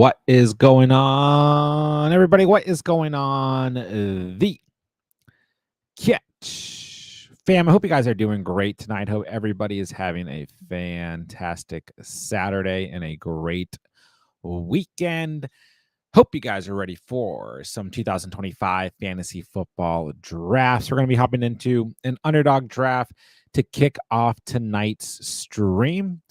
What is going on, everybody? What is going on? The Catch fam. I hope you guys are doing great tonight. Hope everybody is having a fantastic Saturday and a great weekend. Hope you guys are ready for some 2025 fantasy football drafts. We're going to be hopping into an underdog draft to kick off tonight's stream.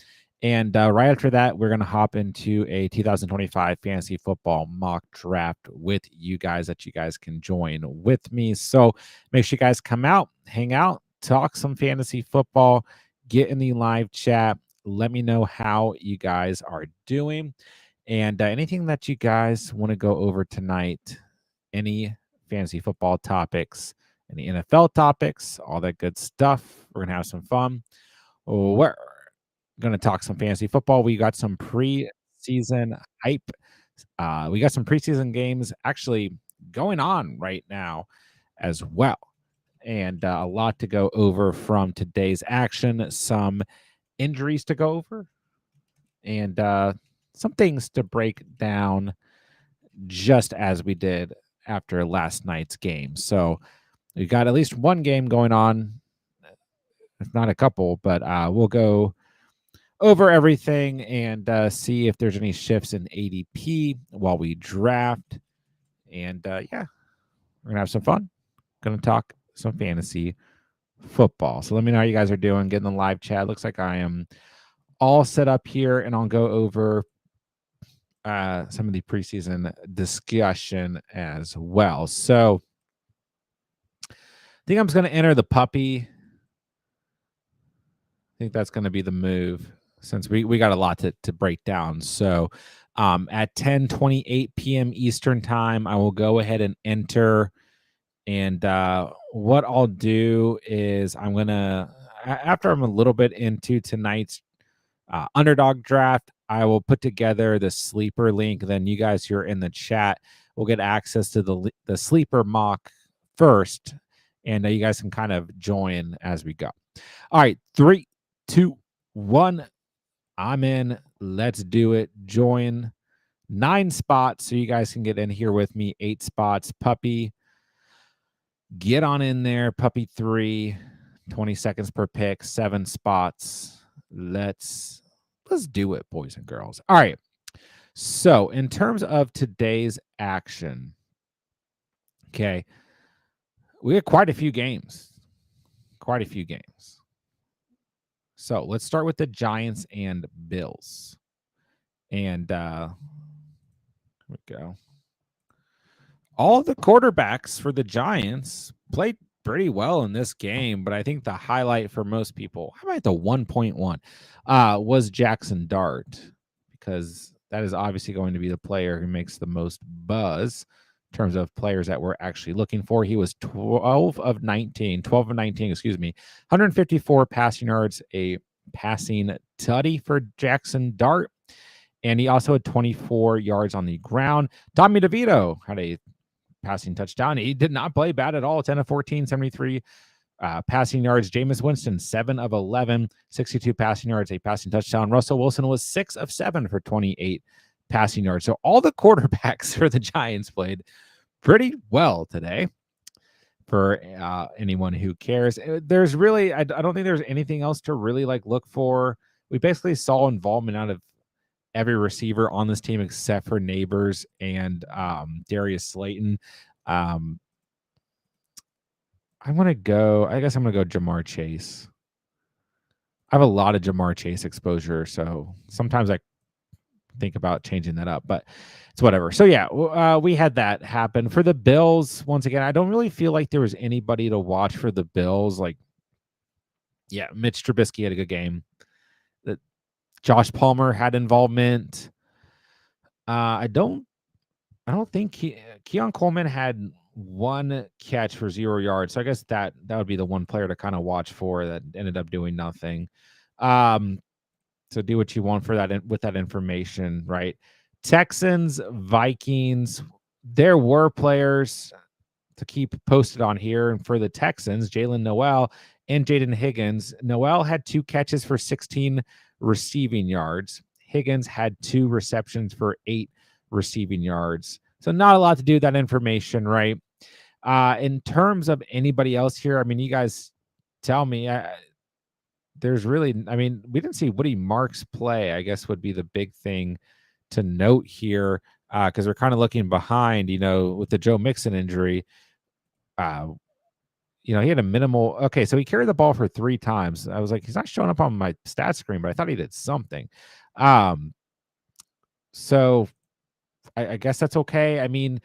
And right after that, we're going to hop into a 2025 fantasy football mock draft with you guys that you guys can join with me. So make sure you guys come out, hang out, talk some fantasy football, get in the live chat. Let me know how you guys are doing. And anything that you guys want to go over tonight, any fantasy football topics, any NFL topics, all that good stuff. We're going to have some fun. We're going to talk some fantasy football. We got some preseason hype. We got some preseason games actually going on right now as well. And a lot to go over from today's action, some injuries to go over, and some things to break down just as we did after last night's game. So we got at least one game going on, if not a couple, but we'll go over everything and see if there's any shifts in ADP while we draft. And yeah, we're going to have some fun. Going to talk some fantasy football. So let me know how you guys are doing. Get in the live chat. Looks like I am all set up here, and I'll go over some of the preseason discussion as well. So I think I'm just going to enter the puppy. I think that's going to be the move since we got a lot to break down. So at 10:28 p.m. Eastern time, I will go ahead and enter. And what I'll do is I'm going to, after I'm a little bit into tonight's underdog draft, I will put together the sleeper link. Then you guys who are in the chat will get access to the sleeper mock first, and you guys can kind of join as we go. All right, 3, 2, 1. I'm in. Let's do it. Join 9 spots so you guys can get in here with me. 8 spots. Puppy, get on in there. Puppy 3, 20 seconds per pick. 7 spots. Let's do it, boys and girls. All right. So in terms of today's action, okay, we had quite a few games. So let's start with the Giants and Bills. And here we go. All of the quarterbacks for the Giants played pretty well in this game, but I think the highlight for most people, how about the 1.1, was Jackson Dart, because that is obviously going to be the player who makes the most buzz in terms of players that we're actually looking for. He was 12 of 19, 154 passing yards, a passing tutty for Jackson Dart. And he also had 24 yards on the ground. Tommy DeVito had a passing touchdown. He did not play bad at all. 10 of 14, 73 passing yards. Jameis Winston, 7 of 11, 62 passing yards, a passing touchdown. Russell Wilson was 6 of 7 for 28 passing yards. So all the quarterbacks for the Giants played pretty well today. For anyone who cares, there's really, I don't think there's anything else to really look for. We basically saw involvement out of every receiver on this team except for Neighbors and Darius Slayton. I guess I'm going to go Jamar Chase. I have a lot of Jamar Chase exposure, so sometimes I think about changing that up, but it's whatever. So yeah, we had that happen. For the Bills, once again, I don't really feel like there was anybody to watch for the Bills. Mitch Trubisky had a good game. Josh Palmer had involvement. I don't think Keon Coleman had 1 catch for 0 yards. So I guess that would be the one player to kind of watch for that ended up doing nothing. So do what you want for that with that information, right? Texans, Vikings. There were players to keep posted on here, and for the Texans, Jalen Noel and Jaden Higgins. Noel had 2 catches for 16 receiving yards. Higgins had 2 receptions for 8 receiving yards. So not a lot to do with that information, right? In terms of anybody else here, I mean, you guys tell me. There's really, I mean, we didn't see Woody Marks play, I guess would be the big thing to note here, because we're kind of looking behind, with the Joe Mixon injury. Uh, he had a minimal. Okay, so he carried the ball for 3 times. I was like, he's not showing up on my stat screen, but I thought he did something. So I guess that's okay. I mean,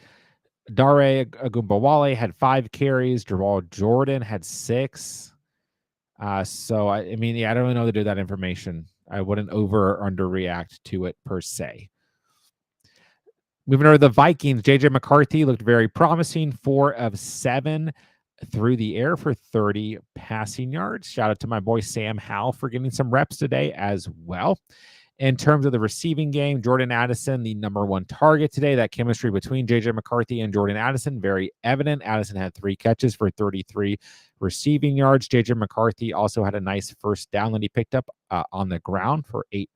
Dare Agumbawale had 5 carries. Jamal Jordan had 6. So I mean, yeah, I don't really know how to do that information. I wouldn't over or underreact to it per se. Moving over to the Vikings, JJ McCarthy looked very promising. 4 of 7 through the air for 30 passing yards. Shout out to my boy Sam Howell for getting some reps today as well. In terms of the receiving game, Jordan Addison, the number 1 target today. That chemistry between JJ McCarthy and Jordan Addison, very evident. Addison had 3 catches for 33 receiving yards. JJ McCarthy also had a nice first down that he picked up on the ground for 8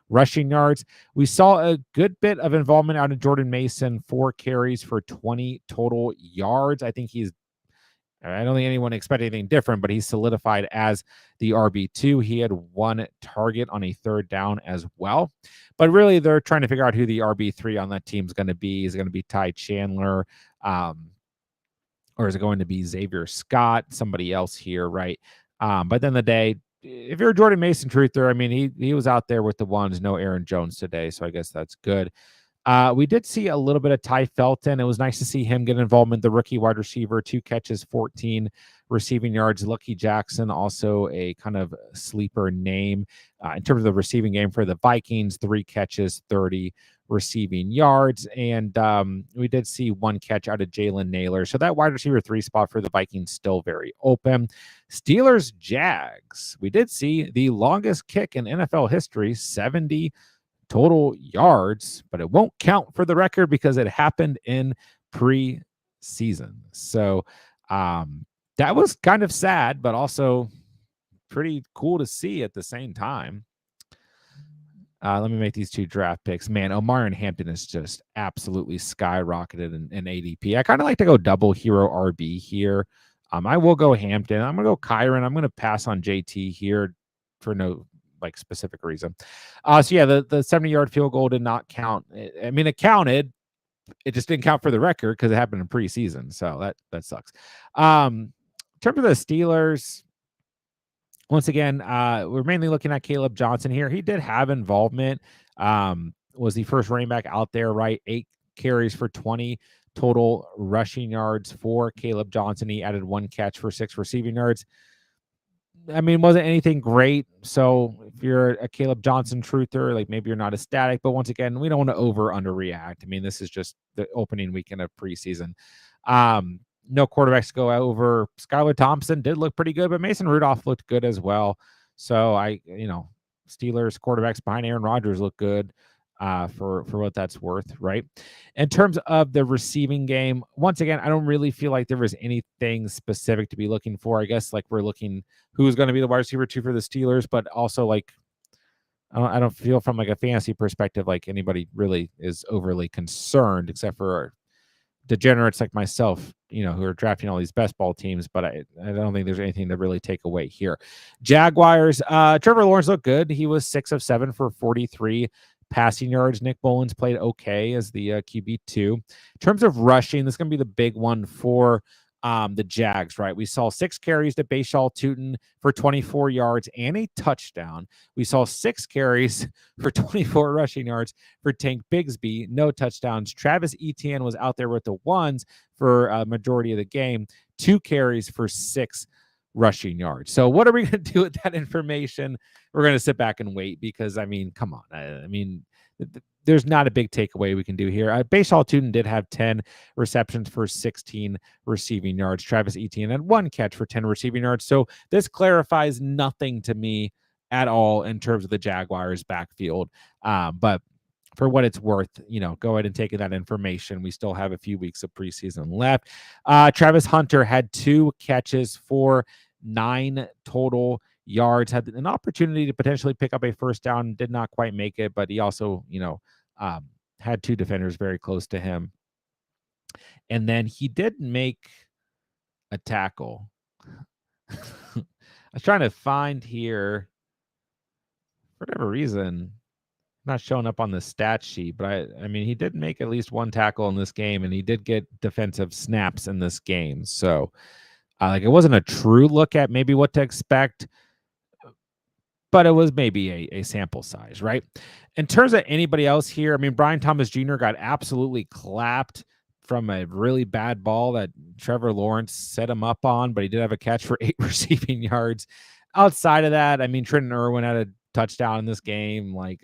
rushing yards. We saw a good bit of involvement out of Jordan Mason, 4 carries for 20 total yards. I don't think anyone expected anything different, but he's solidified as the RB2. He had 1 target on a 3rd down as well. But really, they're trying to figure out who the RB3 on that team is going to be. Is it going to be Ty Chandler? Or is it going to be Xavier Scott? Somebody else here, right? But at the end of the day, if you're a Jordan Mason truther, I mean, he was out there with the ones, no Aaron Jones today, so I guess that's good. We did see a little bit of Ty Felton. It was nice to see him get involvement. The rookie wide receiver, 2 catches, 14 receiving yards. Lucky Jackson, also a kind of sleeper name in terms of the receiving game for the Vikings. 3 catches, 30 receiving yards. And we did see 1 catch out of Jalen Naylor. So that wide receiver 3 spot for the Vikings still very open. Steelers, Jags. We did see the longest kick in NFL history, 70 total yards, but it won't count for the record because it happened in preseason. So that was kind of sad, but also pretty cool to see at the same time. Let me make these 2 draft picks. Man, Omarion Hampton is just absolutely skyrocketed in ADP. I kind of like to go double hero RB here. I will go Hampton. I'm going to go Kyron. I'm going to pass on JT here for no specific reason. So yeah, the 70-yard field goal did not count. I mean, it counted. It just didn't count for the record because it happened in preseason. So that sucks. In terms of the Steelers, once again, we're mainly looking at Caleb Johnson here. He did have involvement. Was the first running back out there, right? 8 carries for 20 total rushing yards for Caleb Johnson. He added 1 catch for 6 receiving yards. I mean, wasn't anything great. So if you're a Caleb Johnson truther, maybe you're not ecstatic. But once again, we don't want to underreact. I mean, this is just the opening weekend of preseason. No quarterbacks go over. Skylar Thompson did look pretty good, but Mason Rudolph looked good as well. So Steelers quarterbacks behind Aaron Rodgers look good. For what that's worth, right? In terms of the receiving game, once again, I don't really feel like there was anything specific to be looking for. I guess we're looking who's going to be the wide receiver 2 for the Steelers, but also I don't feel from a fantasy perspective anybody really is overly concerned, except for degenerates like myself, who are drafting all these best ball teams, but I don't think there's anything to really take away here. Jaguars, Trevor Lawrence looked good. He was 6 of 7 for 43 passing yards. Nick Mullins played okay as the QB2. In terms of rushing, this is going to be the big one for the Jags, right? We saw 6 carries to Bashaw Tutin for 24 yards and a touchdown. We saw 6 carries for 24 rushing yards for Tank Bigsby, no touchdowns. Travis Etienne was out there with the ones for a majority of the game, 2 carries for 6 rushing yards. So what are we going to do with that information? We're going to sit back and wait because, I mean, come on. I mean, there's not a big takeaway we can do here. Bashaw Tutin did have 10 receptions for 16 receiving yards. Travis Etienne had 1 catch for 10 receiving yards. So this clarifies nothing to me at all in terms of the Jaguars backfield. But for what it's worth, go ahead and take that information. We still have a few weeks of preseason left. Travis Hunter had 2 catches for 9 total yards, had an opportunity to potentially pick up a first down, did not quite make it, but he also, had 2 defenders very close to him. And then he did make a tackle. I was trying to find here, for whatever reason, not showing up on the stat sheet, but I mean, he did make at least 1 tackle in this game, and he did get defensive snaps in this game. So, like, it wasn't a true look at maybe what to expect, but it was maybe a sample size, right? In terms of anybody else here, I mean, Brian Thomas Jr. got absolutely clapped from a really bad ball that Trevor Lawrence set him up on, but he did have a catch for 8 receiving yards. Outside of that, I mean, Trenton Irwin had a touchdown in this game. Like,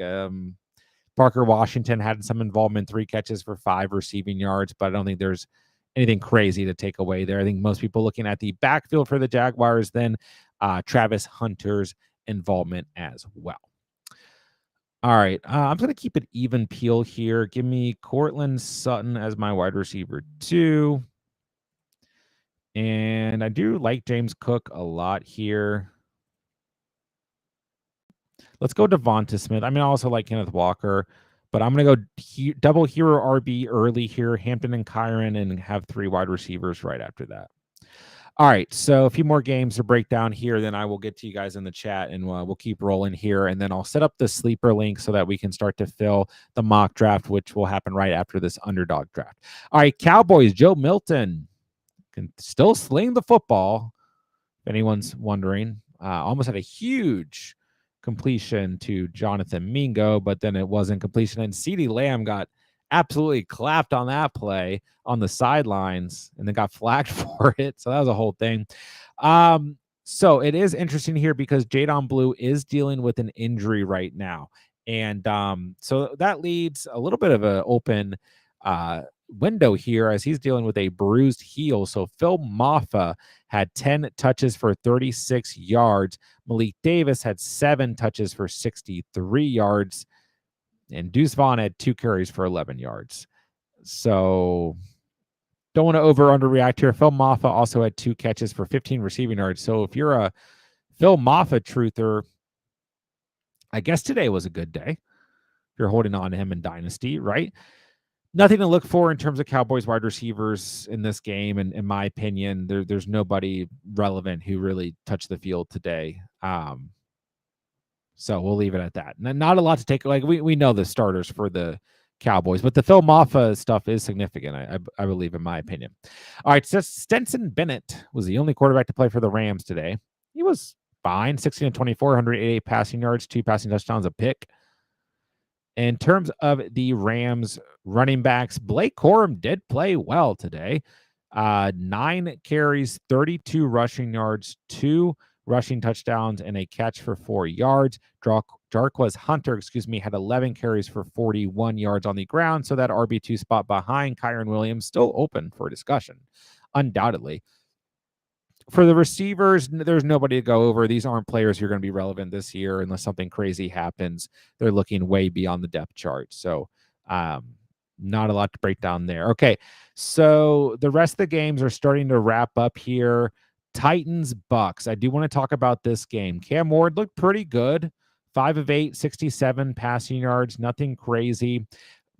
Parker Washington had some involvement, 3 catches for 5 receiving yards, but I don't think there's anything crazy to take away there. I think most people looking at the backfield for the Jaguars, then Travis Hunter's involvement as well. All right, I'm going to keep it even peel here. Give me Cortland Sutton as my wide receiver 2. And I do like James Cook a lot here. Let's go Devonta Smith. I mean, I also like Kenneth Walker, but I'm going to go double hero RB early here, Hampton and Kyron, and have 3 wide receivers right after that. All right, so a few more games to break down here, then I will get to you guys in the chat, and we'll keep rolling here, and then I'll set up the sleeper link so that we can start to fill the mock draft, which will happen right after this underdog draft. All right, Cowboys, Joe Milton can still sling the football, if anyone's wondering. Almost had a huge completion to Jonathan Mingo, but then it wasn't completion, and CeeDee Lamb got absolutely clapped on that play on the sidelines and then got flagged for it. So that was a whole thing. So it is interesting here because Jadon Blue is dealing with an injury right now. And so that leads a little bit of an open window here as he's dealing with a bruised heel. So Phil Maffa had 10 touches for 36 yards. Malik Davis had 7 touches for 63 yards. And Deuce Vaughn had 2 carries for 11 yards. So don't want to underreact here. Phil Maffa also had 2 catches for 15 receiving yards. So if you're a Phil Maffa truther, I guess today was a good day. If you're holding on to him in Dynasty, right? Nothing to look for in terms of Cowboys wide receivers in this game. And in my opinion, there's nobody relevant who really touched the field today. So we'll leave it at that. Not a lot to take. Like we know the starters for the Cowboys, but the Phil Maffa stuff is significant, I believe, in my opinion. All right, so Stetson Bennett was the only quarterback to play for the Rams today. He was fine, 16-24, 188 passing yards, 2 passing touchdowns, a pick. In terms of the Rams running backs, Blake Corum did play well today. 9 carries, 32 rushing yards, 2 rushing touchdowns, and a catch for 4 yards. Jarquez Hunter, had 11 carries for 41 yards on the ground. So that RB2 spot behind Kyron Williams still open for discussion, undoubtedly. For the receivers, there's nobody to go over. These aren't players who are going to be relevant this year unless something crazy happens. They're looking way beyond the depth chart. So not a lot to break down there. Okay, so the rest of the games are starting to wrap up here. Titans, Bucks. I do want to talk about this game. Cam Ward looked pretty good. 5 of 8, 67 passing yards, nothing crazy.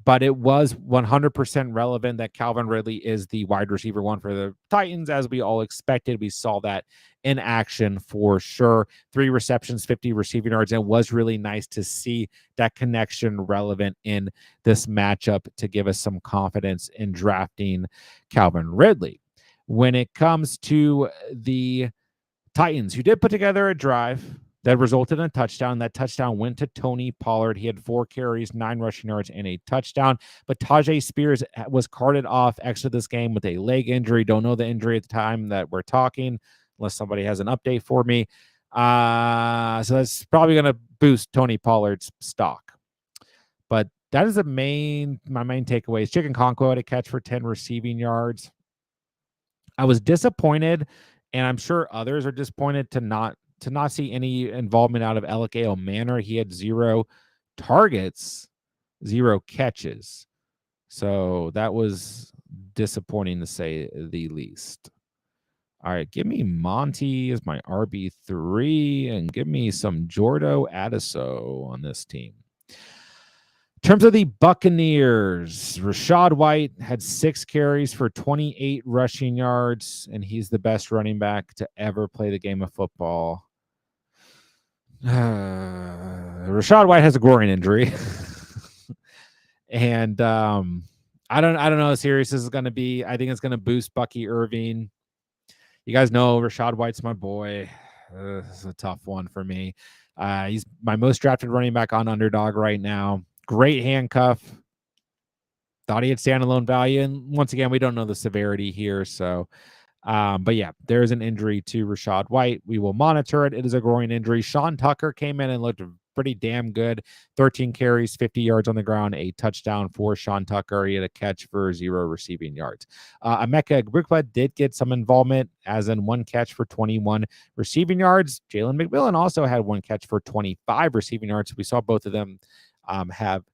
But it was 100% relevant that Calvin Ridley is the wide receiver 1 for the Titans, as we all expected. We saw that in action for sure. 3 receptions, 50 receiving yards. And it was really nice to see that connection relevant in this matchup to give us some confidence in drafting Calvin Ridley. When it comes to the Titans, who did put together a drive that resulted in a touchdown. That touchdown went to Tony Pollard. He had 4 carries, 9 rushing yards, and a touchdown. But Tajay Spears was carted off extra this game with a leg injury. Don't know the injury at the time that we're talking, unless somebody has an update for me. So that's probably going to boost Tony Pollard's stock. But that is my main takeaway. Chicken Conquo had a catch for 10 receiving yards. I was disappointed, and I'm sure others are disappointed to not see any involvement out of Alec Manor. He had 0 targets, 0 catches. So that was disappointing to say the least. All right, give me Monty as my RB3 and give me some Jordo Adesso on this team. In terms of the Buccaneers, Rachaad White had 6 carries for 28 rushing yards, and he's the best running back to ever play the game of football. Rachaad White has a groin injury. And I don't know how serious this is going to be. I think it's going to boost Bucky Irving. You guys know Rachaad White's my boy. This is a tough one for me. He's my most drafted running back on Underdog right now. Great handcuff. Thought he had standalone value. And once again, we don't know the severity here. So, but yeah, there's an injury to Rachaad White. We will monitor it. It is a groin injury. Sean Tucker came in and looked pretty damn good. 13 carries, 50 yards on the ground, a touchdown for Sean Tucker. He had a catch for 0 receiving yards. Emeka Egbukwe did get some involvement, as in 1 catch for 21 receiving yards. Jalen McMillan also had 1 catch for 25 receiving yards. We saw both of them have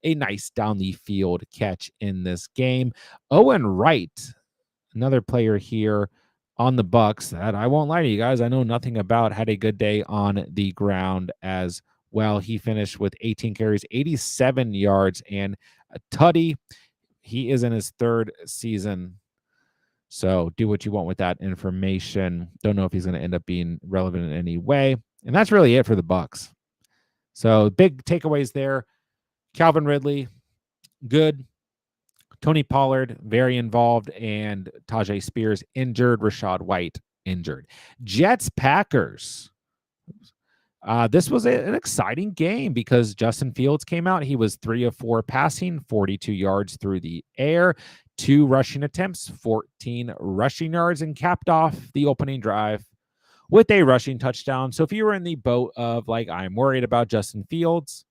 a nice down the field catch in this game. Owen Wright, another player here on the Bucks that I won't lie to you guys, I know nothing about, had a good day on the ground as well. He finished with 18 carries, 87 yards, and a tutty. He is in his 3rd season. So do what you want with that information. Don't know if he's going to end up being relevant in any way. And that's really it for the Bucks. So big takeaways there. Calvin Ridley, good. Tony Pollard, very involved, and Tajay Spears injured. Rachaad White injured. Jets Packers. This was an exciting game because Justin Fields came out. He was 3 of 4 passing, 42 yards through the air, 2 rushing attempts, 14 rushing yards, and capped off the opening drive with a rushing touchdown. So if you were in the boat of like, I'm worried about Justin Fields,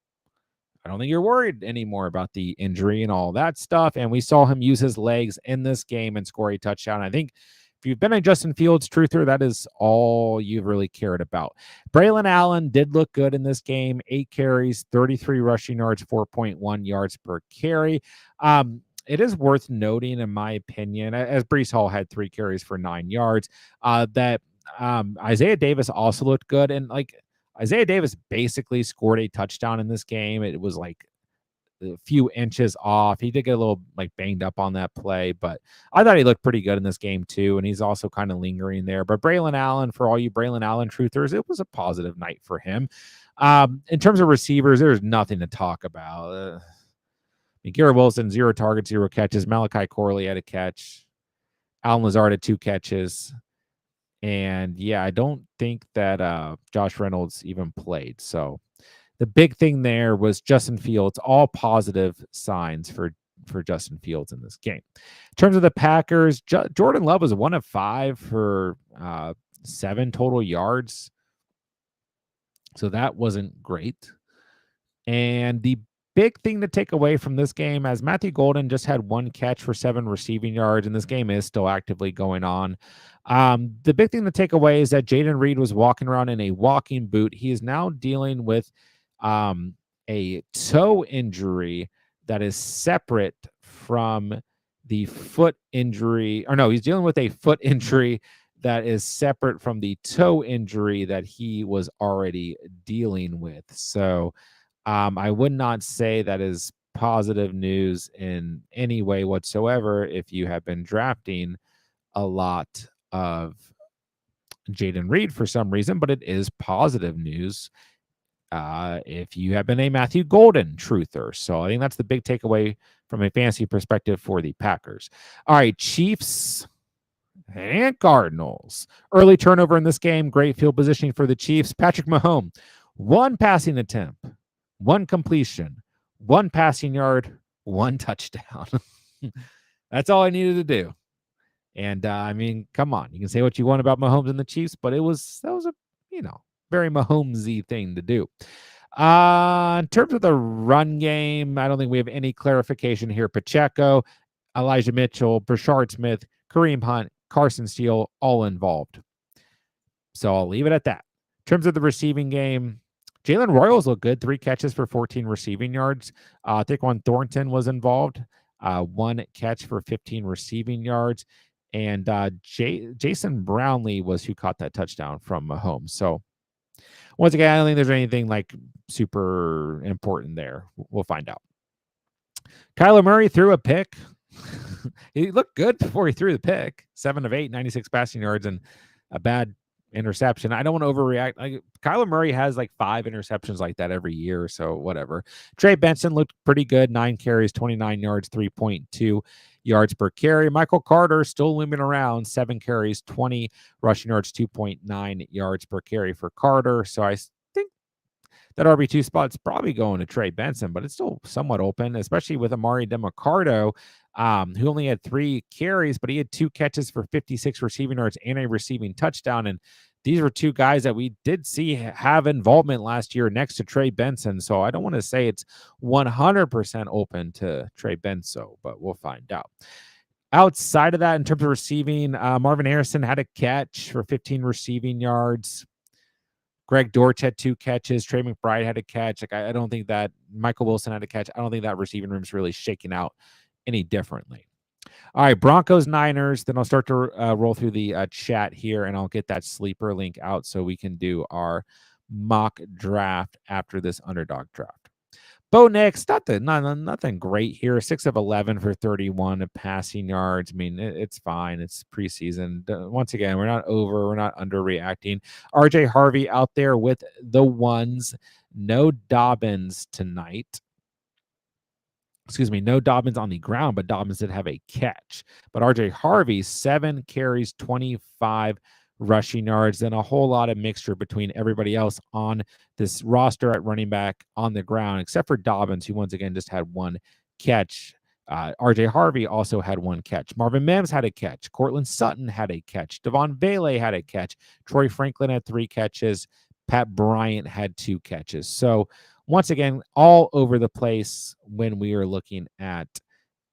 I don't think you're worried anymore about the injury and all that stuff. And we saw him use his legs in this game and score a touchdown. I think if you've been a Justin Fields truther, that is all you've really cared about. Braylon Allen did look good in this game. 8 carries, 33 rushing yards, 4.1 yards per carry. It is worth noting, in my opinion, as Breece Hall had 3 carries for 9 yards, that Isaiah Davis also looked good. And like, Isaiah Davis basically scored a touchdown in this game. It was like a few inches off. He did get a little like banged up on that play, but I thought he looked pretty good in this game too. And he's also kind of lingering there. But Braylon Allen, for all you Braylon Allen truthers, it was a positive night for him. In terms of receivers, there's nothing to talk about. Garrett Wilson, 0 targets, 0 catches. Malachi Corley had a catch. Alan Lazard had 2 catches. And yeah, I don't think that Josh Reynolds even played. So the big thing there was Justin Fields, all positive signs for Justin Fields in this game. In terms of the Packers, Jordan Love was 1 of 5 for 7 total yards. So that wasn't great. And the big thing to take away from this game, as Matthew Golden just had 1 catch for 7 receiving yards, and this game is still actively going on. The big thing to take away is that Jaden Reed was walking around in a walking boot. He is now dealing with a toe injury that is separate from the foot injury. Or no, he's dealing with a foot injury that is separate from the toe injury that he was already dealing with. So I would not say that is positive news in any way whatsoever if you have been drafting a lot of Jaden Reed for some reason, but it is positive news if you have been a Matthew Golden truther. So I think that's the big takeaway from a fantasy perspective for the Packers. All right, Chiefs and Cardinals. Early turnover in this game. Great field positioning for the Chiefs. Patrick Mahomes, 1 passing attempt, 1 completion, 1 passing yard, 1 touchdown. That's all I needed to do. And I mean, come on, you can say what you want about Mahomes and the Chiefs, but that was a very Mahomesy thing to do. In terms of the run game, I don't think we have any clarification here. Pacheco, Elijah Mitchell, Brashard Smith, Kareem Hunt, Carson Steele, all involved. So I'll leave it at that. In terms of the receiving game, Jalen Royals looked good. 3 catches for 14 receiving yards. Tyquan Thornton was involved. 1 catch for 15 receiving yards. And Jason Brownlee was who caught that touchdown from Mahomes. So once again, I don't think there's anything like super important there. We'll find out. Kyler Murray threw a pick. He looked good before he threw the pick. 7 of 8, 96 passing yards, and a bad interception. I don't want to overreact. Kyler Murray has like 5 interceptions like that every year, so whatever. Trey Benson looked pretty good. 9 carries, 29 yards, 3.2 yards per carry. Michael Carter still looming around. 7 carries, 20 rushing yards, 2.9 yards per carry for Carter. So I think that RB2 spot's probably going to Trey Benson, but it's still somewhat open, especially with Amari DeMarcado, who only had 3 carries, but he had 2 catches for 56 receiving yards and a receiving touchdown. And these were 2 guys that we did see have involvement last year next to Trey Benson. So I don't want to say it's 100% open to Trey Benson, but we'll find out. Outside of that, in terms of receiving, Marvin Harrison had a catch for 15 receiving yards. Greg Dortch had 2 catches. Trey McBride had a catch. Like I don't think that Michael Wilson had a catch. I don't think that receiving room's really shaking out any differently. All right, Broncos, Niners. Then I'll start to roll through the chat here, and I'll get that sleeper link out so we can do our mock draft after this underdog draft. Bo Nix, nothing great here. 6 of 11 for 31 passing yards. I mean, it's fine. It's preseason. Once again, we're not underreacting. RJ Harvey out there with the ones. No Dobbins tonight. Excuse me, no Dobbins on the ground, but Dobbins did have a catch. But RJ Harvey, 7 carries, 25 rushing yards, then a whole lot of mixture between everybody else on this roster at running back on the ground, except for Dobbins, who once again just had 1 catch. RJ Harvey also had 1 catch. Marvin Mims had a catch. Cortland Sutton had a catch. Devon Bailey had a catch. Troy Franklin had 3 catches. Pat Bryant had 2 catches. So once again, all over the place when we are looking at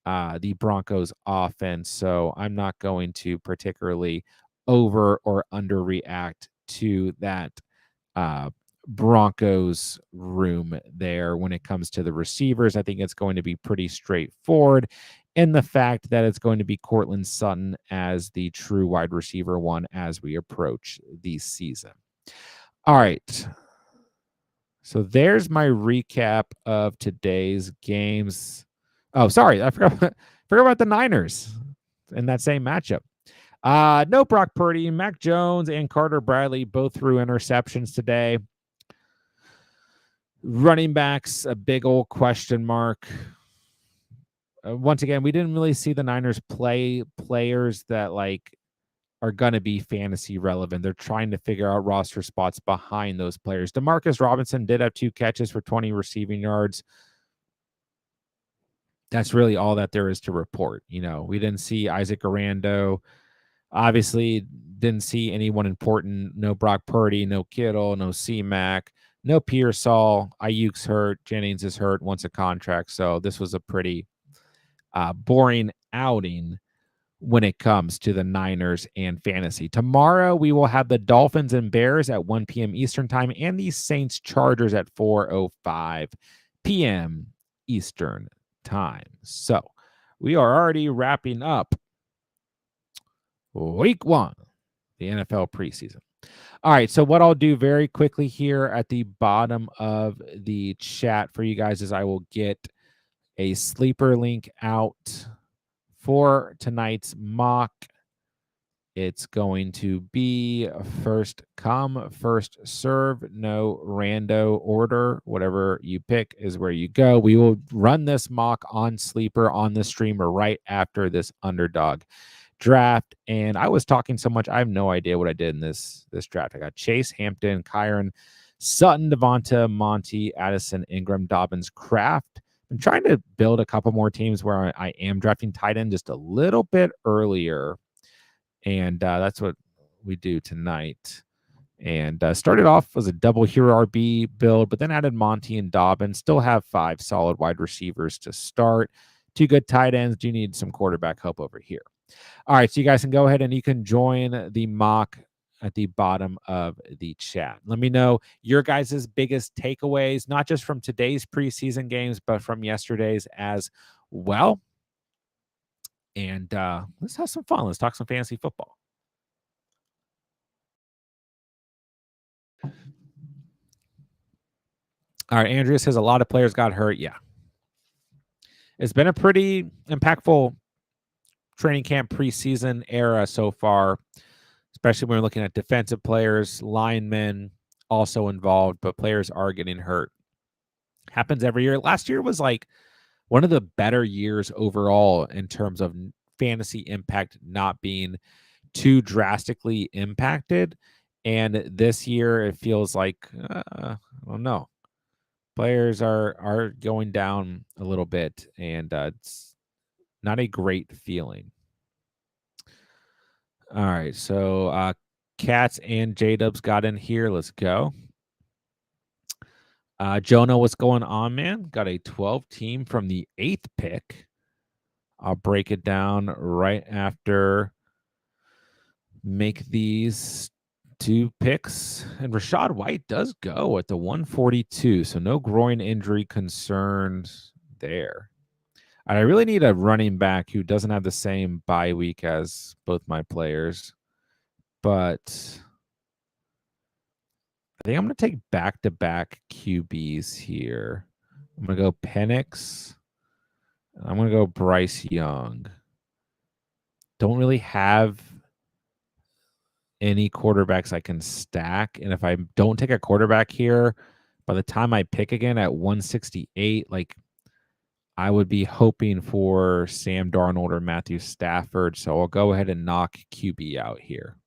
the Broncos offense. So I'm not going to particularly over or underreact to that Broncos room there when it comes to the receivers. I think it's going to be pretty straightforward. And the fact that it's going to be Cortland Sutton as the true wide receiver 1 as we approach the season. All right. So there's my recap of today's games. Oh, sorry. I forgot about the Niners in that same matchup. No Brock Purdy, Mac Jones, and Carter Bradley both threw interceptions today. Running backs, a big old question mark. Once again, we didn't really see the Niners play players that are going to be fantasy relevant. They're trying to figure out roster spots behind those players. Demarcus Robinson did have 2 catches for 20 receiving yards. That's really all that there is to report. We didn't see Isaac Arando. Obviously, didn't see anyone important. No Brock Purdy, no Kittle, no C-Mac, no Pearsall. Ayuk's hurt. Jennings is hurt, wants a contract. So this was a pretty boring outing when it comes to the Niners and fantasy. Tomorrow, we will have the Dolphins and Bears at 1 p.m. Eastern time and the Saints Chargers at 4:05 p.m. Eastern time. So we are already wrapping up week 1, the NFL preseason. All right, so what I'll do very quickly here at the bottom of the chat for you guys is I will get a sleeper link out for tonight's mock. It's going to be first come, first serve, no rando order. Whatever you pick is where you go. We will run this mock on Sleeper on the streamer right after this underdog draft. And I was talking so much, I have no idea what I did in this draft. I got Chase, Hampton, Kyron, Sutton, Devonta, Monty, Addison, Ingram, Dobbins, Kraft. I'm trying to build a couple more teams where I am drafting tight end just a little bit earlier. And that's what we do tonight. And started off as a double hero RB build, but then added Monty and Dobbins. Still have 5 solid wide receivers to start. 2 good tight ends. Do need some quarterback help over here. All right, so you guys can go ahead and you can join the mock at the bottom of the chat. Let me know your guys' biggest takeaways, not just from today's preseason games, but from yesterday's as well. And let's have some fun. Let's talk some fantasy football. All right, Andrea says a lot of players got hurt. Yeah. it's been a pretty impactful training camp preseason era so far, especially when we're looking at defensive players, linemen also involved, but players are getting hurt. Happens every year. Last year was like one of the better years overall in terms of fantasy impact not being too drastically impacted. And this year it feels like I don't know. Players are going down a little bit, and it's not a great feeling. All right, so Cats and J-Dubs got in here. Let's go. Jonah, what's going on, man? Got a 12 team from the 8th pick. I'll break it down right after make these 2 picks. And Rashad White does go at the 142, so no groin injury concerns there. And I really need a running back who doesn't have the same bye week as both my players. But I think I'm going to take back-to-back QBs here. I'm going to go Penix. I'm going to go Bryce Young. Don't really have any quarterbacks I can stack. And if I don't take a quarterback here, by the time I pick again at 168, like I would be hoping for Sam Darnold or Matthew Stafford. So I'll go ahead and knock QB out here.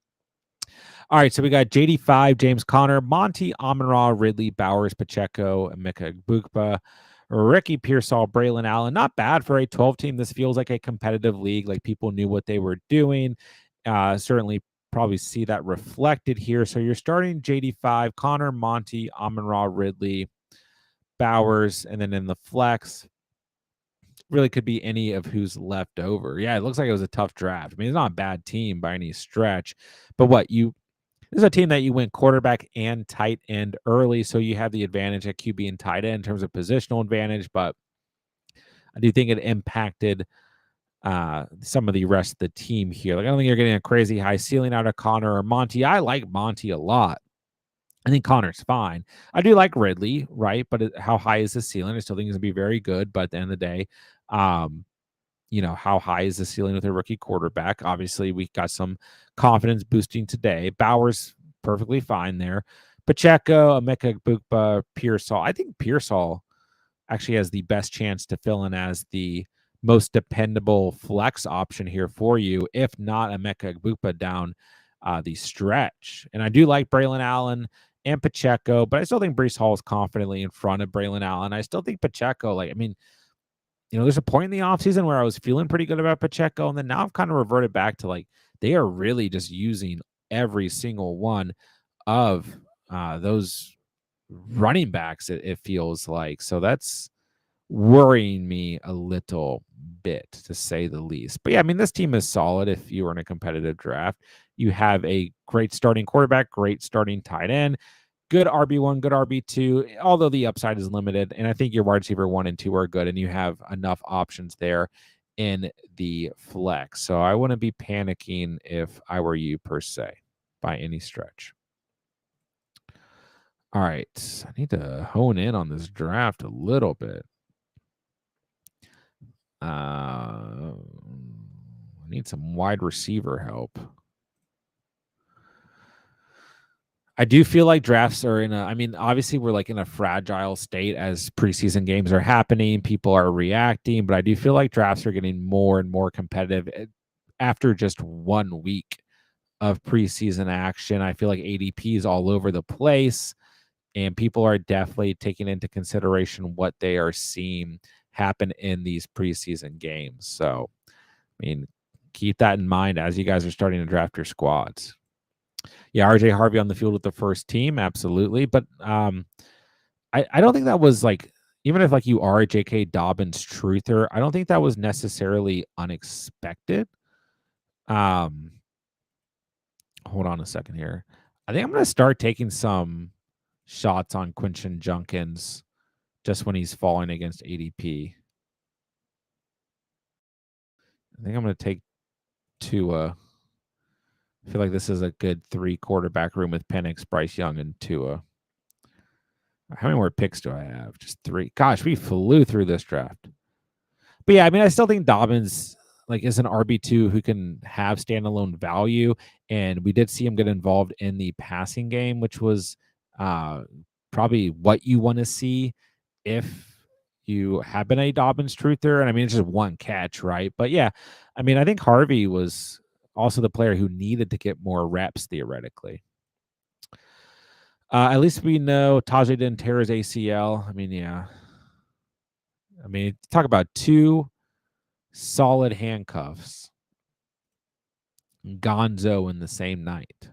All right, so we got JD5, James Conner, Monty, Amon-Ra, Ridley, Bowers, Pacheco, Emeka Egbuka, Ricky Pearsall, Braylon Allen. Not bad for a 12 team. This feels like a competitive league. Like people knew what they were doing. Certainly probably see that reflected here. So you're starting JD5, Connor, Monty, Amon-Ra, Ridley, Bowers, and then in the flex, really could be any of who's left over. Yeah, it looks like it was a tough draft. I mean, it's not a bad team by any stretch, but this is a team that you went quarterback and tight end early, so you have the advantage at QB and tight end in terms of positional advantage, but I do think it impacted some of the rest of the team here. Like, I don't think you're getting a crazy high ceiling out of Connor or Monty. I like Monty a lot. I think Connor's fine. I do like Ridley, right? But how high is the ceiling? I still think he's going to be very good, but at the end of the day, how high is the ceiling with a rookie quarterback? Obviously, we got some confidence boosting today. Bowers, perfectly fine there. Pacheco, Emeka Egbuka, Pearsall. I think Pearsall actually has the best chance to fill in as the most dependable flex option here for you, if not Emeka Egbuka down the stretch. And I do like Braylon Allen and Pacheco, but I still think Breece Hall is confidently in front of Braylon Allen. I still think Pacheco, there's a point in the offseason where I was feeling pretty good about Pacheco, and then now I've kind of reverted back to they are really just using every single one of those running backs, it feels like. So that's worrying me a little bit, to say the least. But yeah, I mean, this team is solid if you were in a competitive draft. You have a great starting quarterback, great starting tight end, good RB1, good RB2, although the upside is limited. And I think your wide receiver 1 and 2 are good, and you have enough options there in the flex. So I wouldn't be panicking if I were you, per se, by any stretch. All right. I need to hone in on this draft a little bit. I need some wide receiver help. I do feel like drafts are obviously we're in a fragile state as preseason games are happening. People are reacting, but I do feel like drafts are getting more and more competitive after just 1 week of preseason action. I feel like ADP is all over the place, and people are definitely taking into consideration what they are seeing happen in these preseason games. So, keep that in mind as you guys are starting to draft your squads. Yeah, RJ Harvey on the field with the first team, absolutely. But I don't think that was even if you are a J.K. Dobbins truther, I don't think that was necessarily unexpected. Hold on a second here. I think I'm going to start taking some shots on Quinton Junkins just when he's falling against ADP. I think I'm going to take Tua. I feel like this is a good 3 quarterback room with Penix, Bryce Young, and Tua. How many more picks do I have? Just 3. Gosh, we flew through this draft. But yeah, I mean, I still think Dobbins like is an RB2 who can have standalone value, and we did see him get involved in the passing game, which was uh, probably what you want to see if you have been a Dobbins truther. And I mean, it's just one catch, right? But yeah, I mean, I think Harvey was also the player who needed to get more reps theoretically. At least we know Tajay didn't tear his ACL. I mean, yeah. I mean, talk about two solid handcuffs. Gonzo in the same night.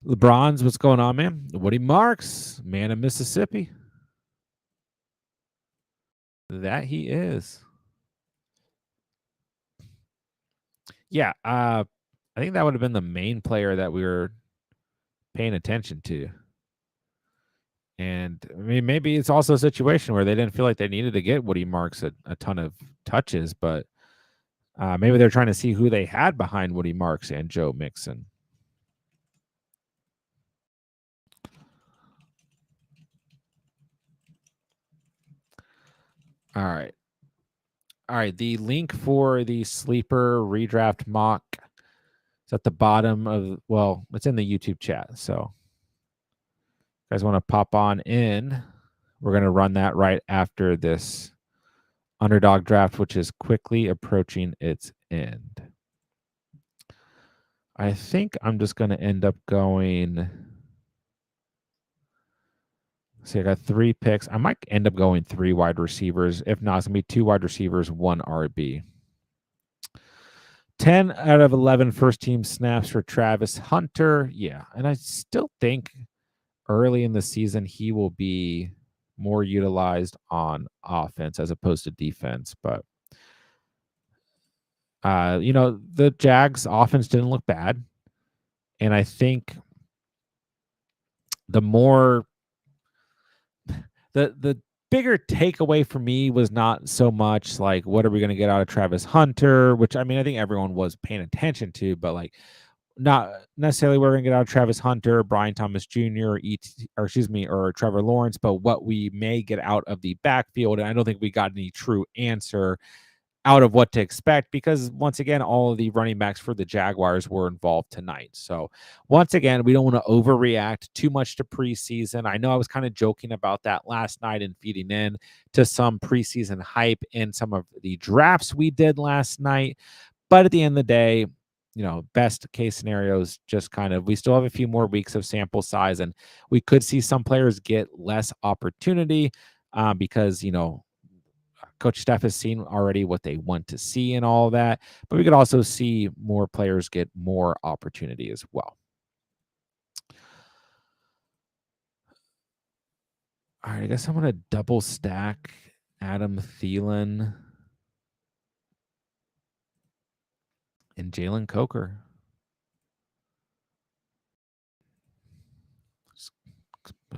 LeBron's, what's going on, man? Woody Marks, man of Mississippi. That he is. Yeah, I think that would have been the main player that we were paying attention to. And I mean, maybe it's also a situation where they didn't feel like they needed to get Woody Marks a ton of touches, but maybe they're trying to see who they had behind Woody Marks and Joe Mixon. All right. All right. The link for the sleeper redraft mock is at the bottom of, well, it's in the YouTube chat. So, you guys want to pop on in? We're going to run that right after this underdog draft, which is quickly approaching its end. I think I'm just going to end up going. See, I got 3 picks. I might end up going 3 wide receivers. If not, it's going to be 2 wide receivers, 1 RB. 10 out of 11 first team snaps for Travis Hunter. Yeah. And I still think early in the season, he will be more utilized on offense as opposed to defense. But, the Jags offense didn't look bad. And I think the more the bigger takeaway for me was not so much like what are we going to get out of Travis Hunter, which I mean I think everyone was paying attention to, but like not necessarily what we're going to get out of Travis Hunter, Brian Thomas Jr., or Trevor Lawrence, but what we may get out of the backfield. And I don't think we got any true answer out of what to expect because once again, all of the running backs for the Jaguars were involved tonight. So once again, we don't want to overreact too much to preseason. I know I was kind of joking about that last night and feeding in to some preseason hype in some of the drafts we did last night. But at the end of the day, best case scenarios, just kind of, we still have a few more weeks of sample size and we could see some players get less opportunity because, Coach Steph has seen already what they want to see and all that, but we could also see more players get more opportunity as well. All right, I guess I'm going to double stack Adam Thielen and Jalen Coker.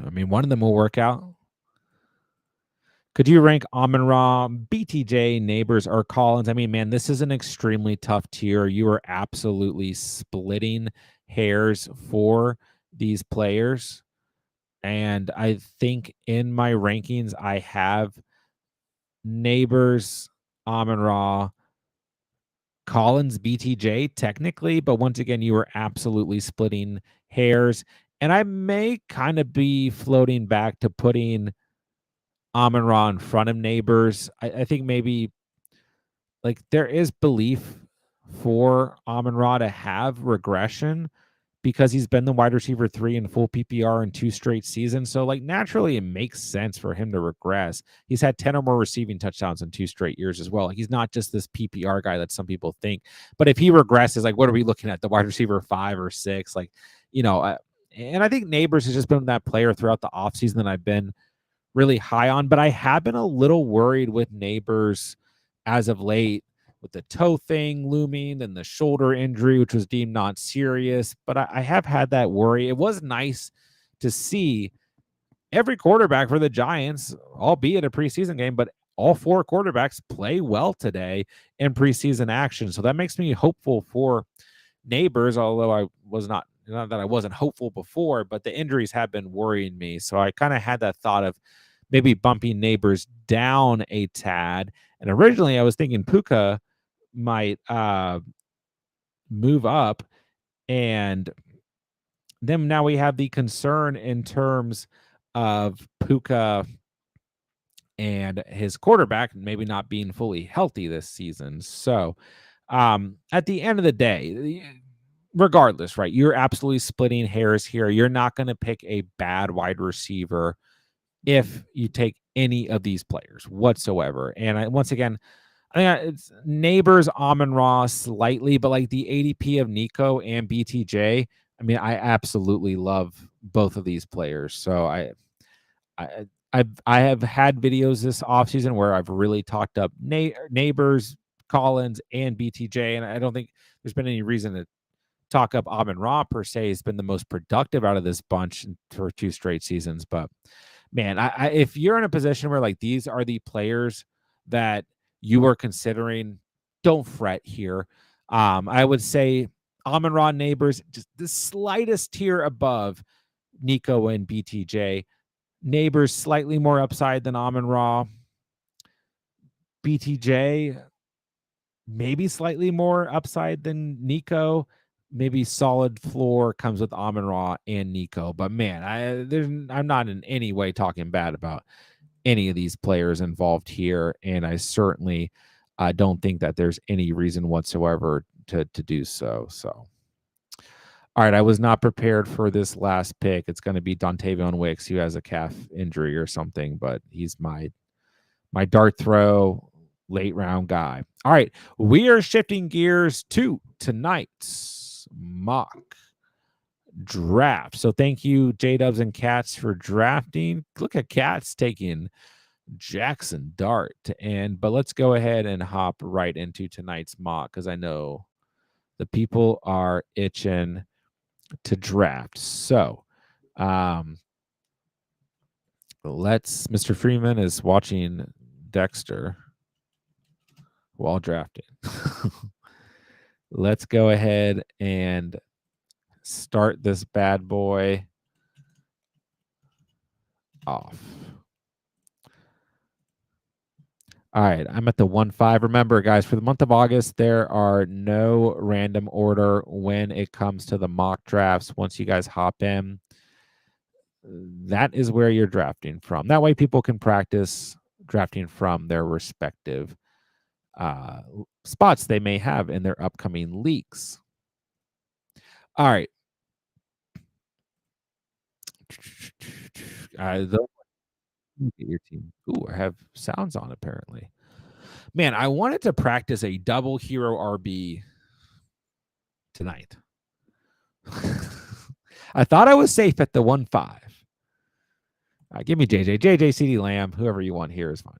I mean, one of them will work out. Could you rank Amon-Ra, BTJ, Neighbors, or Collins? I mean, man, this is an extremely tough tier. You are absolutely splitting hairs for these players. And I think in my rankings, I have Neighbors, Amon-Ra, Collins, BTJ, technically. But once again, you are absolutely splitting hairs. And I may kind of be floating back to putting Amon-Ra in front of Neighbors. I think maybe like there is belief for Amon-Ra to have regression because he's been the wide receiver 3 in full PPR in 2 straight seasons. So like naturally it makes sense for him to regress. He's had 10 or more receiving touchdowns in 2 straight years as well. Like he's not just this PPR guy that some people think, but if he regresses, like what are we looking at? The wide receiver 5 or 6, like, and I think Neighbors has just been that player throughout the offseason that I've been really high on, but I have been a little worried with Neighbors as of late with the toe thing looming and the shoulder injury, which was deemed not serious. But I have had that worry. It was nice to see every quarterback for the Giants, albeit a preseason game, but all 4 quarterbacks play well today in preseason action. So that makes me hopeful for Neighbors, although I was not not that I wasn't hopeful before, but the injuries have been worrying me. So I kind of had that thought of maybe bumping Neighbors down a tad. And originally I was thinking Puka might move up, and then now we have the concern in terms of Puka and his quarterback maybe not being fully healthy this season. So at the end of the day, regardless, right? You're absolutely splitting hairs here. You're not going to pick a bad wide receiver if you take any of these players whatsoever. And once again, I think it's Neighbors, Amon-Ra slightly, but like the ADP of Nico and BTJ, I mean, I absolutely love both of these players. So I I have had videos this offseason where I've really talked up Neighbors, Collins, and BTJ, and I don't think there's been any reason to talk up Amon-Ra per se. He's been the most productive out of this bunch for 2 straight seasons. But man, if you're in a position where like these are the players that you are considering, don't fret here. I would say Amon-Ra, Neighbors, just the slightest tier above Nico and BTJ. Neighbors slightly more upside than Amon-Ra. BTJ maybe slightly more upside than Nico. Maybe solid floor comes with Amon-Ra and Nico. But man, I'm not in any way talking bad about any of these players involved here, and I certainly don't think that there's any reason whatsoever to do so. So, all right, I was not prepared for this last pick. It's going to be Dontavion Wicks, who has a calf injury or something, but he's my dart throw late round guy. All right, we are shifting gears to tonight's mock draft. So thank you, J-Dubs and Cats, for drafting. Look at Cats taking Jackson Dart. But let's go ahead and hop right into tonight's mock, because I know the people are itching to draft. So Mr. Freeman is watching Dexter while drafting. Let's go ahead and start this bad boy off. All right, I'm at the 1-5. Remember, guys, for the month of August, there are no random order when it comes to the mock drafts. Once you guys hop in, that is where you're drafting from. That way people can practice drafting from their respective spots they may have in their upcoming leagues. All right. Your team. Ooh, I have sounds on apparently. Man, I wanted to practice a double hero RB tonight. I thought I was safe at the 1-5. Give me JJ, CeeDee Lamb, whoever you want here is fine.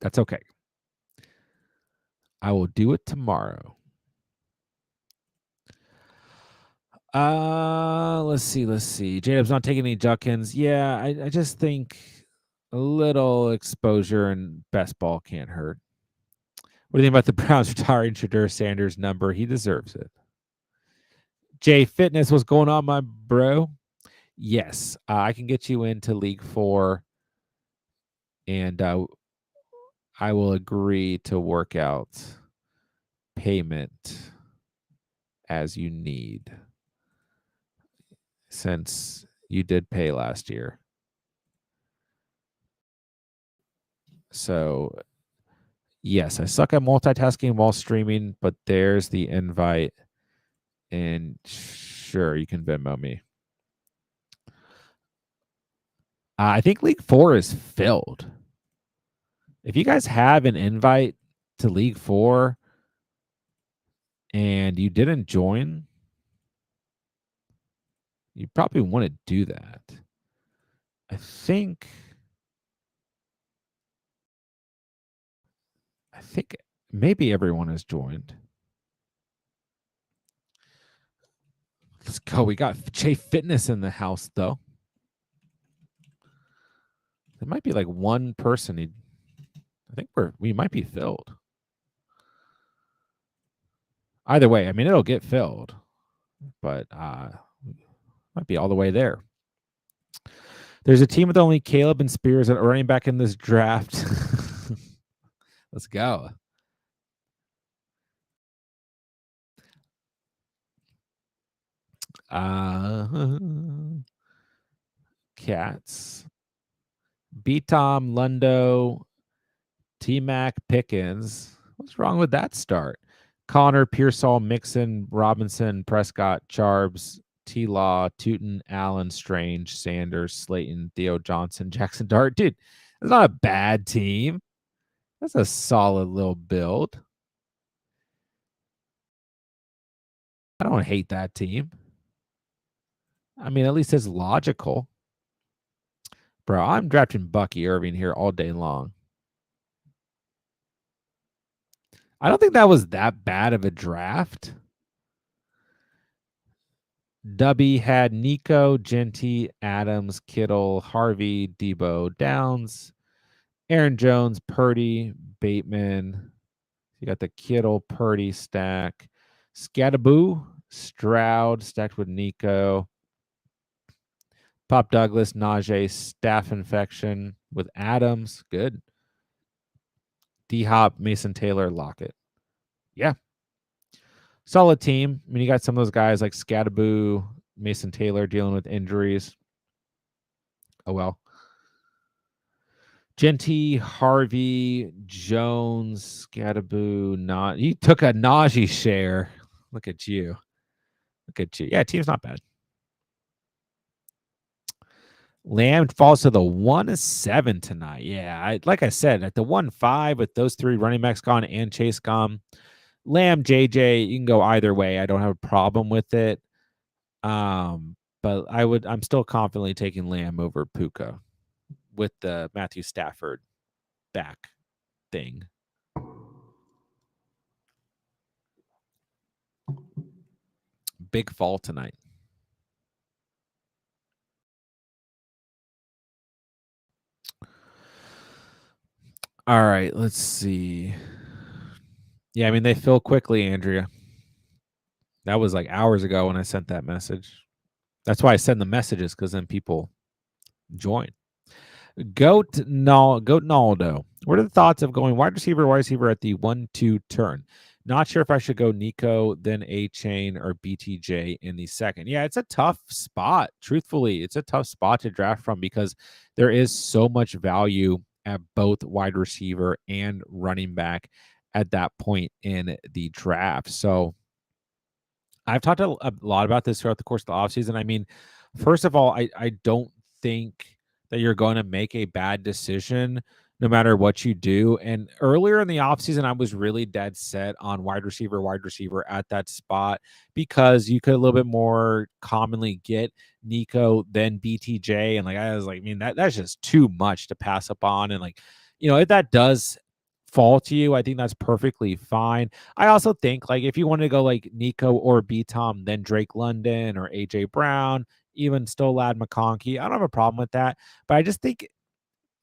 That's okay. I will do it tomorrow. Let's see. Jacob's not taking any Juckins. Yeah, I just think a little exposure and best ball can't hurt. What do you think about the Browns retiring Shadur Sanders' number? He deserves it. Jay Fitness, what's going on, my bro? Yes, I can get you into League 4, and I will agree to work out payment as you need, since you did pay last year. So, yes, I suck at multitasking while streaming, but there's the invite. And sure, you can Venmo me. I think League 4 is filled. If you guys have an invite to League 4 and you didn't join, you probably want to do that. I think maybe everyone has joined. Let's go. We got Jay Fitness in the house, though. There might be like one person. I think we might be filled. Either way, I mean, it'll get filled. but might be all the way there. There's a team with only Caleb and Spears at running back in this draft. Let's go. Cats. B-Tom, Lundo, T-Mac, Pickens. What's wrong with that start? Connor, Pearsall, Mixon, Robinson, Prescott, Charbs, T-Law, Tootin, Allen, Strange, Sanders, Slayton, Theo Johnson, Jackson Dart. Dude, that's not a bad team. That's a solid little build. I don't hate that team. I mean, at least it's logical. Bro, I'm drafting Bucky Irving here all day long. I don't think that was that bad of a draft. Dubby had Nico, Genty, Adams, Kittle, Harvey, Debo, Downs, Aaron Jones, Purdy, Bateman. You got the Kittle, Purdy stack. Scattaboo, Stroud stacked with Nico. Pop Douglas, Najee, staph infection with Adams. Good. D-Hop, Mason Taylor, Lockett. Yeah. Solid team. I mean, you got some of those guys like Scattaboo, Mason Taylor dealing with injuries. Oh, well. Genty, Harvey, Jones, Scattaboo, he took a Najee share. Look at you. Look at you. Yeah, team's not bad. Lamb falls to the 1-7 tonight. Yeah, like I said, at the 1-5 with those three running backs gone and Chase gone. Lamb, JJ, you can go either way. I don't have a problem with it. But I'm still confidently taking Lamb over Puka with the Matthew Stafford back thing. Big fall tonight. All right, let's see. Yeah, I mean, they fill quickly, Andrea. That was like hours ago when I sent that message. That's why I send the messages, because then people join. Goat Naldo. What are the thoughts of going wide receiver at the 1-2 turn? Not sure if I should go Nico, then A-Chain, or BTJ in the second. Yeah, it's a tough spot. Truthfully, it's a tough spot to draft from because there is so much value at both wide receiver and running back at that point in the draft. So I've talked a lot about this throughout the course of the offseason. I mean, first of all, I don't think that you're going to make a bad decision no matter what you do. And earlier in the offseason, I was really dead set on wide receiver at that spot because you could a little bit more commonly get Nico than BTJ. And like I was like, I mean, that's just too much to pass up on. And like, if that does fall to you, I think that's perfectly fine. I also think like if you want to go like Nico or B-Tom, then Drake London or AJ Brown, even still Lad McConkey, I don't have a problem with that. But I just think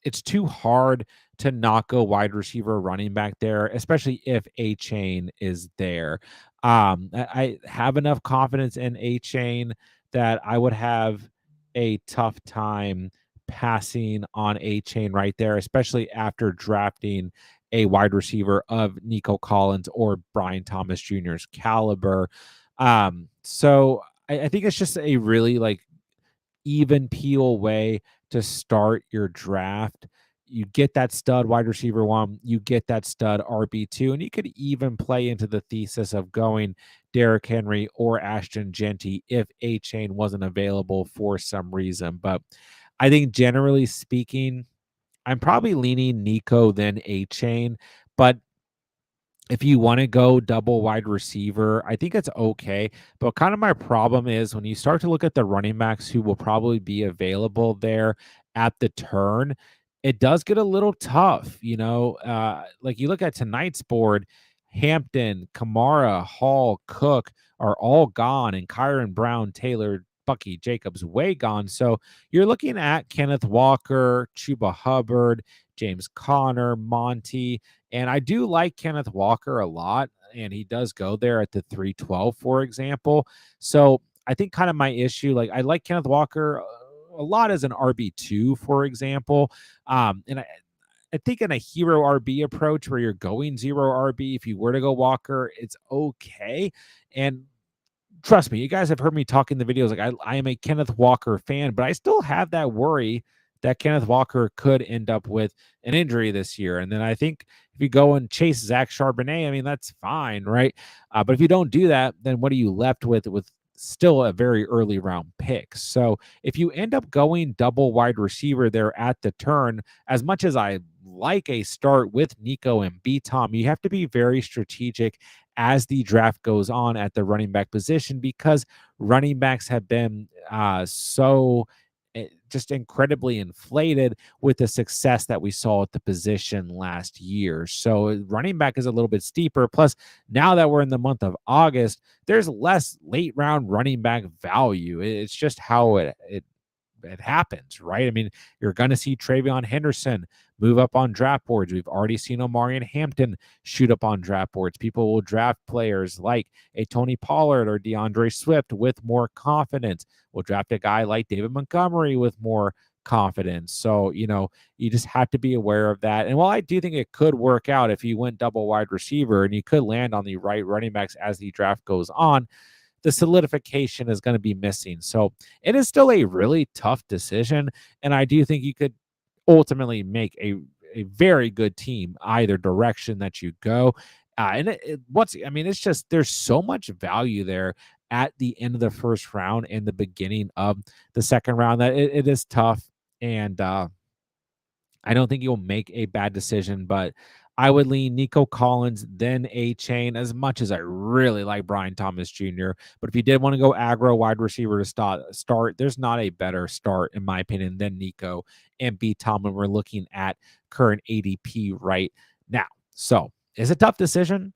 it's too hard to not go wide receiver running back there, especially if A-Chain is there. I have enough confidence in A-Chain that I would have a tough time passing on A-Chain right there, especially after drafting a wide receiver of Nico Collins or Brian Thomas Jr.'s caliber. So I think it's just a really like even peel way to start your draft. You get that stud wide receiver one, you get that stud RB2, and you could even play into the thesis of going Derrick Henry or Ashton Genty if A-Chain wasn't available for some reason. But I think generally speaking, I'm probably leaning Nico than A-Chain, but if you want to go double wide receiver, I think it's okay. But kind of my problem is when you start to look at the running backs who will probably be available there at the turn, it does get a little tough. Like you look at tonight's board, Hampton, Kamara, Hall, Cook are all gone, and Kyron Brown, Taylor, Bucky, Jacobs way gone. So you're looking at Kenneth Walker, Chuba Hubbard, James Conner, Monty. And I do like Kenneth Walker a lot. and he does go there at the 312, for example. So I think kind of my issue, like I like Kenneth Walker a lot as an RB2, for example. And I think in a hero RB approach where you're going zero RB, if you were to go Walker, it's okay. And trust me, you guys have heard me talk in the videos. Like I am a Kenneth Walker fan, but I still have that worry that Kenneth Walker could end up with an injury this year. And then I think if you go and chase Zach Charbonnet, I mean, that's fine, right? But if you don't do that, then what are you left with still a very early round pick? So if you end up going double wide receiver there at the turn, as much as I like a start with Nico and B Tom, you have to be very strategic as the draft goes on at the running back position, because running backs have been so just incredibly inflated with the success that we saw at the position last year. So running back is a little bit steeper. Plus, now that we're in the month of August, there's less late round running back value. It's just how it happens, right? I mean, you're going to see Travion Henderson move up on draft boards. We've already seen Omarion Hampton shoot up on draft boards. People will draft players like a Tony Pollard or DeAndre Swift with more confidence. We'll draft a guy like David Montgomery with more confidence. So, you just have to be aware of that. And while I do think it could work out if you went double wide receiver and you could land on the right running backs as the draft goes on, the solidification is going to be missing. So it is still a really tough decision. And I do think you could ultimately make a very good team either direction that you go. It's just there's so much value there at the end of the first round and the beginning of the second round that it is tough. And I don't think you'll make a bad decision, but I would lean Nico Collins, then A Chain, as much as I really like Brian Thomas Jr. But if you did want to go aggro wide receiver to start, there's not a better start, in my opinion, than Nico and B Tom when we're looking at current ADP right now. So it's a tough decision.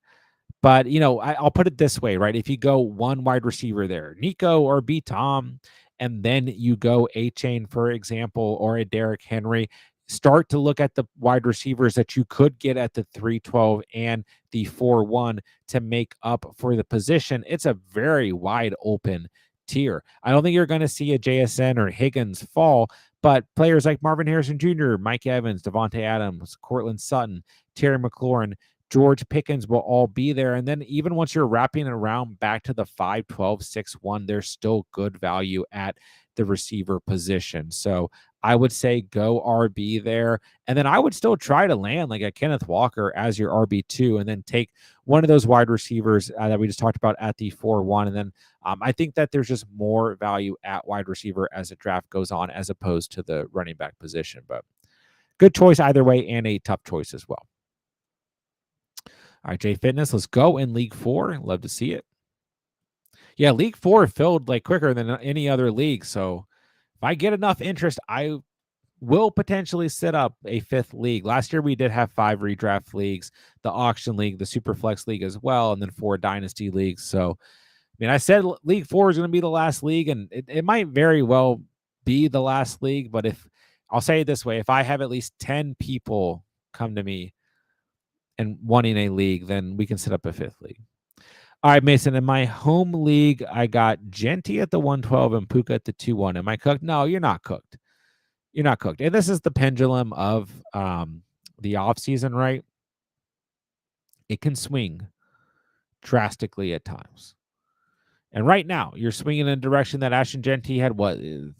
But, I'll put it this way, right? If you go one wide receiver there, Nico or B Tom, and then you go A Chain, for example, or a Derrick Henry, start to look at the wide receivers that you could get at the 312 and the 4-1 to make up for the position. It's a very wide open tier. I don't think you're going to see a JSN or Higgins fall, but players like Marvin Harrison Jr., Mike Evans, Devontae Adams, Cortland Sutton, Terry McLaurin, George Pickens will all be there. And then even once you're wrapping it around back to the 5-12, 6-1, there's still good value at the receiver position. So I would say go RB there. And then I would still try to land like a Kenneth Walker as your RB2 and then take one of those wide receivers that we just talked about at the 4-1. And then I think that there's just more value at wide receiver as the draft goes on as opposed to the running back position. But good choice either way and a tough choice as well. All right, Jay Fitness, let's go in League 4. Love to see it. Yeah, League 4 filled like quicker than any other league. So if I get enough interest, I will potentially set up a 5th league. Last year, we did have 5 redraft leagues, the auction league, the Superflex league as well, and then 4 dynasty leagues. So, I said League 4 is going to be the last league, and it might very well be the last league. But I'll say it this way, if I have at least 10 people come to me and wanting a league, then we can set up a 5th league. All right, Mason, in my home league, I got Genty at the 112 and Puka at the 2-1. Am I cooked? No, you're not cooked. You're not cooked. And this is the pendulum of the offseason, right? It can swing drastically at times. And right now, you're swinging in a direction that Ashton Genty had,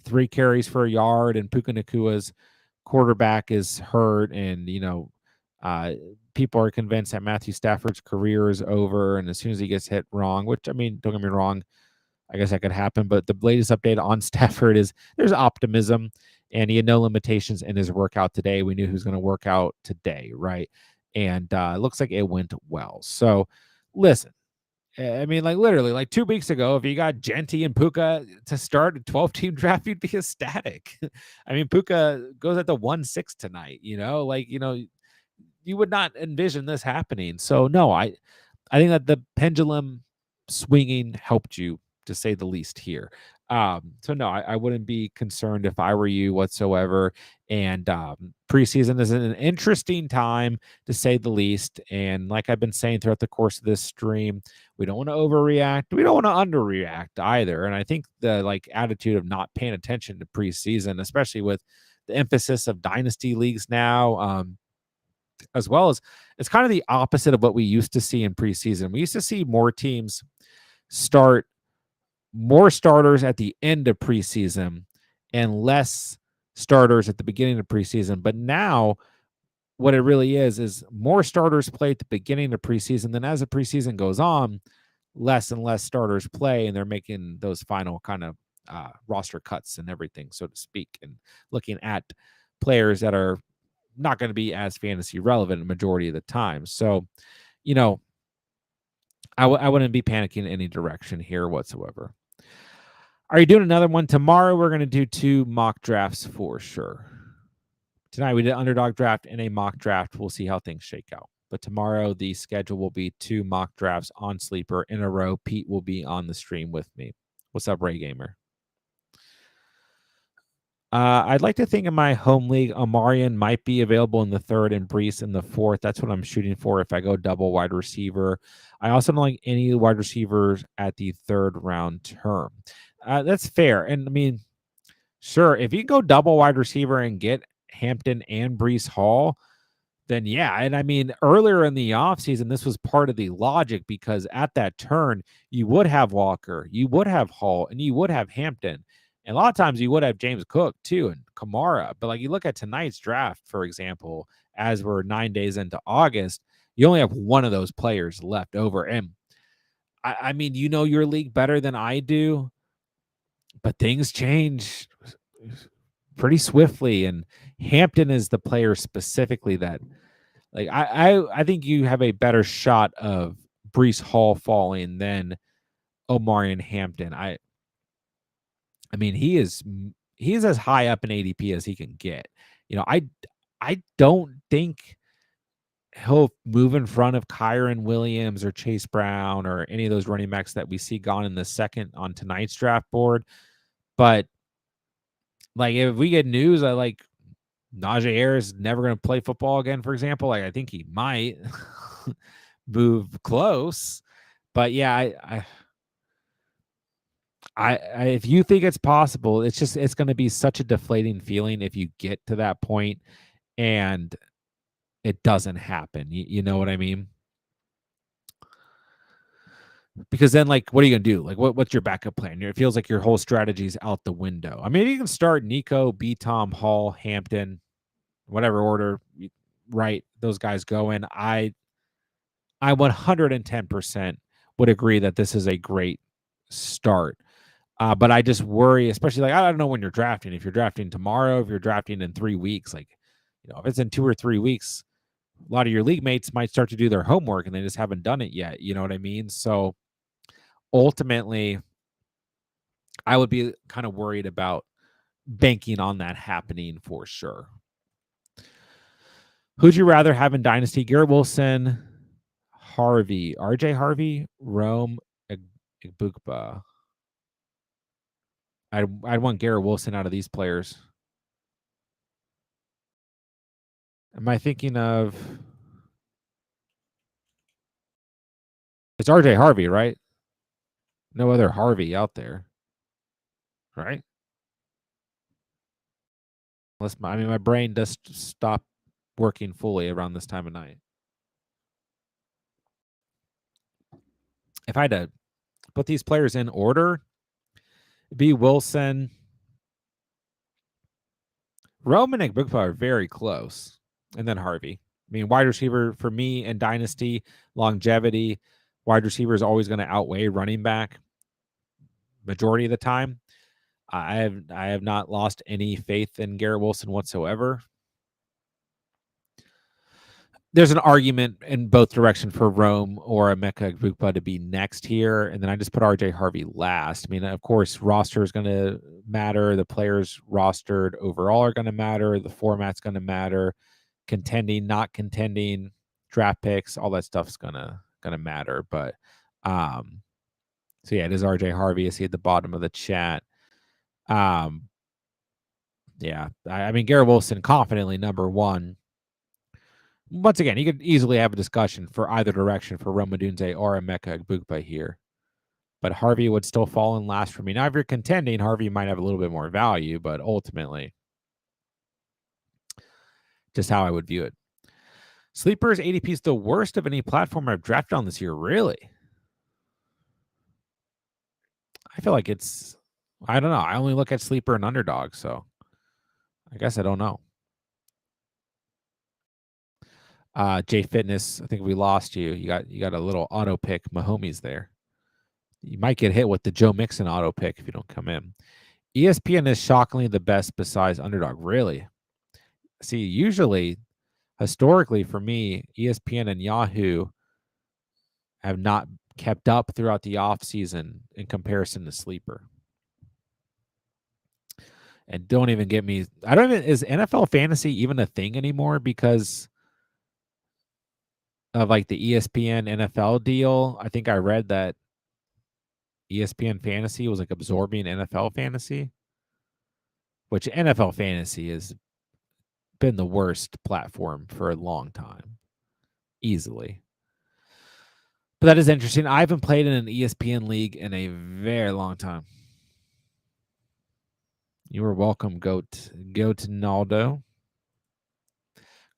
3 carries for a yard, and Puka Nakua's quarterback is hurt, and, people are convinced that Matthew Stafford's career is over, and as soon as he gets hit wrong, which, don't get me wrong, I guess that could happen, but the latest update on Stafford is there's optimism, and he had no limitations in his workout today. We knew he was going to work out today, right? And it looks like it went well. So, listen, literally, like 2 weeks ago, if you got Genty and Puka to start a 12-team draft, you'd be ecstatic. Puka goes at the 1-6 tonight, you would not envision this happening. So no, I think that the pendulum swinging helped you, to say the least, here. So no, I wouldn't be concerned if I were you whatsoever. And preseason is an interesting time to say the least. And like I've been saying throughout the course of this stream, we don't want to overreact. We don't want to underreact either. And I think the like attitude of not paying attention to preseason, especially with the emphasis of dynasty leagues now, as well as it's kind of the opposite of what we used to see in preseason. We used to see more teams start more starters at the end of preseason and less starters at the beginning of preseason. But now, what it really is more starters play at the beginning of preseason. Then, as the preseason goes on, less and less starters play, and they're making those final kind of roster cuts and everything, so to speak, and looking at players that are not going to be as fantasy relevant a majority of the time. So, you know, I wouldn't be panicking in any direction here whatsoever. Are you doing another one tomorrow? We're going to do 2 mock drafts for sure. Tonight we did underdog draft and a mock draft. We'll see how things shake out. But tomorrow the schedule will be 2 mock drafts on Sleeper in a row. Pete will be on the stream with me. What's up, Ray Gamer? I'd like to think in my home league, Amarian might be available in the 3rd and Brees in the 4th. That's what I'm shooting for if I go double wide receiver. I also don't like any wide receivers at the 3rd round term. That's fair. And I mean, sure, if you go double wide receiver and get Hampton and Brees Hall, then yeah. And I mean, earlier in the offseason, this was part of the logic because at that turn, you would have Walker, you would have Hall, and you would have Hampton. And a lot of times you would have James Cook too and Kamara. But like you look at tonight's draft, for example, as we're 9 days into August, you only have one of those players left over. And I mean, you know your league better than I do, but things change pretty swiftly. And Hampton is the player specifically that like I think you have a better shot of Brees Hall falling than Omarion Hampton. I mean he's as high up in ADP as he can get. You know, I don't think he'll move in front of Kyron Williams or Chase Brown or any of those running backs that we see gone in the 2nd on tonight's draft board. But like if we get news I like Najee Harris is never going to play football again, for example, like I think he might move close. But yeah, I if you think it's possible, it's going to be such a deflating feeling if you get to that point and it doesn't happen. You know what I mean? Because then, like, what are you gonna do? Like, what's your backup plan? It feels like your whole strategy is out the window. I mean, you can start Nico, B. Tom, Hall, Hampton, whatever order, right? Those guys go in. I 110% would agree that this is a great start. But I just worry, especially like I don't know when you're drafting. If you're drafting tomorrow, if you're drafting in 3 weeks, like if it's in 2 or 3 weeks, a lot of your league mates might start to do their homework and they just haven't done it yet. You know what I mean? So ultimately, I would be kind of worried about banking on that happening for sure. Who'd you rather have in Dynasty? Garrett Wilson, Harvey, RJ Harvey, Rome, Igbukba. I'd want Garrett Wilson out of these players. Am I thinking of? It's RJ Harvey, right? No other Harvey out there, right? Unless my brain does stop working fully around this time of night. If I had to put these players in order, it'd be Wilson. Roman and Igbukba are very close. And then Harvey. I mean, wide receiver for me in Dynasty, longevity, wide receiver is always going to outweigh running back majority of the time. I have not lost any faith in Garrett Wilson whatsoever. There's an argument in both directions for Rome or Emeka Igbukba to be next here, and then I just put RJ Harvey last. I mean, of course, roster is going to matter. The players rostered overall are going to matter. The format's going to matter. Contending, not contending, draft picks, all that stuff's gonna matter. But so yeah, it is RJ Harvey. I see at the bottom of the chat. Um, yeah, I mean, Garrett Wilson confidently number one. Once again, you could easily have a discussion for either direction for Roma Dunze or Emeka Egbukpa here. But Harvey would still fall in last for me. Now, if you're contending, Harvey might have a little bit more value, but ultimately, just how I would view it. Sleepers ADP is the worst of any platform I've drafted on this year. Really? I feel like it's, I don't know. I only look at Sleeper and Underdog, so I guess I don't know. J Fitness, I think we lost you. You got a little auto pick Mahomes there. You might get hit with the Joe Mixon auto pick if you don't come in. ESPN is shockingly the best besides Underdog. Really? See, usually, historically for me, ESPN and Yahoo have not kept up throughout the offseason in comparison to Sleeper. And don't even get me. I don't even, is NFL fantasy even a thing anymore because of like the ESPN NFL deal? I think I read that ESPN fantasy was like absorbing NFL fantasy, which NFL fantasy has been the worst platform for a long time, easily. But that is interesting. I haven't played in an ESPN league in a very long time. You are welcome, Goat Naldo.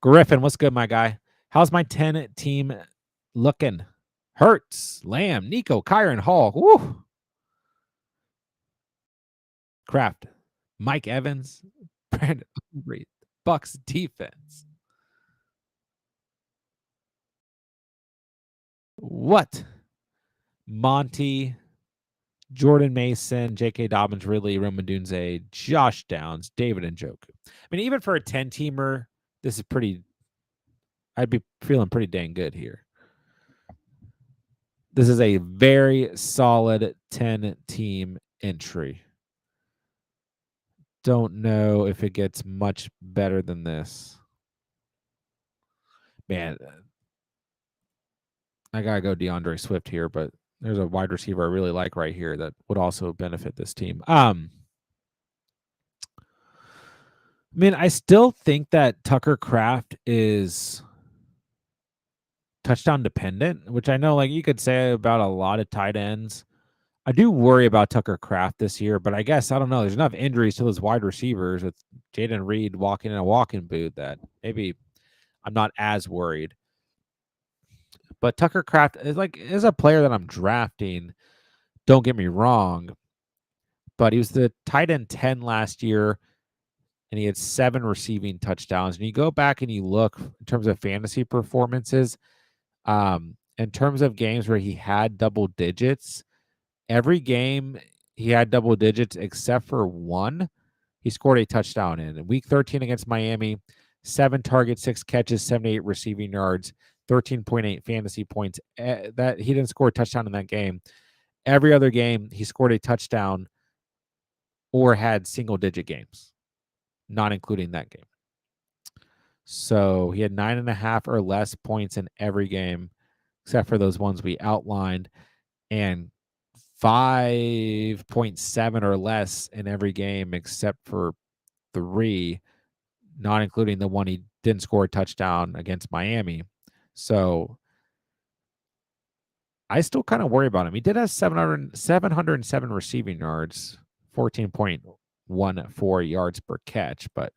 Griffin, what's good, my guy? How's my 10 team looking? Hurts, Lamb, Nico, Kyron, Hall. Woo! Kraft, Mike Evans, Brandon Reed, Bucks defense. What? Monty, Jordan Mason, J.K. Dobbins, Ridley, Romadunze, Josh Downs, David Njoku. I mean, even for a 10-teamer, this is pretty. I'd be feeling pretty dang good here. This is a very solid 10-team entry. Don't know if it gets much better than this. Man, I gotta go DeAndre Swift here, but there's a wide receiver I really like right here that would also benefit this team. I mean, I still think that Tucker Kraft is touchdown dependent, which I know like you could say about a lot of tight ends. I do worry about Tucker Kraft this year, but I guess I don't know. There's enough injuries to those wide receivers with Jaden Reed walking in a walking boot that maybe I'm not as worried. But Tucker Kraft is a player that I'm drafting. Don't get me wrong, but he was the tight end 10 last year, and he had 7 receiving touchdowns. And you go back and you look in terms of fantasy performances, in terms of games where he had double digits, every game he had double digits except for one. He scored a touchdown in week 13 against Miami, 7 targets, 6 catches, 78 receiving yards, 13.8 fantasy points. That he didn't score a touchdown in that game. Every other game, he scored a touchdown or had single-digit games, not including that game. So he had 9.5 or less points in every game, except for those ones we outlined, and 5.7 or less in every game except for 3, not including the one he didn't score a touchdown against Miami. So I still kind of worry about him. He did have 707 receiving yards, 14.14 yards per catch, but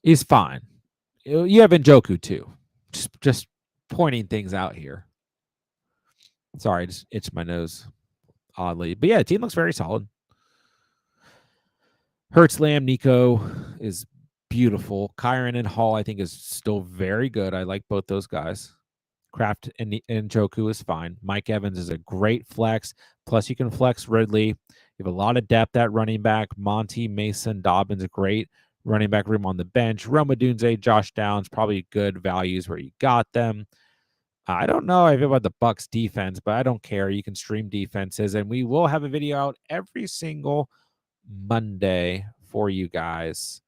he's fine. You have Njoku too. Just pointing things out here. Sorry, I just itched my nose oddly. But yeah, the team looks very solid. Hurts, Lamb, Nico is beautiful. Kyron and Hall, I think, is still very good. I like both those guys. Kraft and Njoku is fine. Mike Evans is a great flex. Plus, you can flex Ridley. You have a lot of depth at running back. Monty, Mason, Dobbins, a great running back room on the bench. Roma Dunze, Josh Downs, probably good values where you got them. I don't know about the Bucks defense, but I don't care. You can stream defenses, and we will have a video out every single Monday for you guys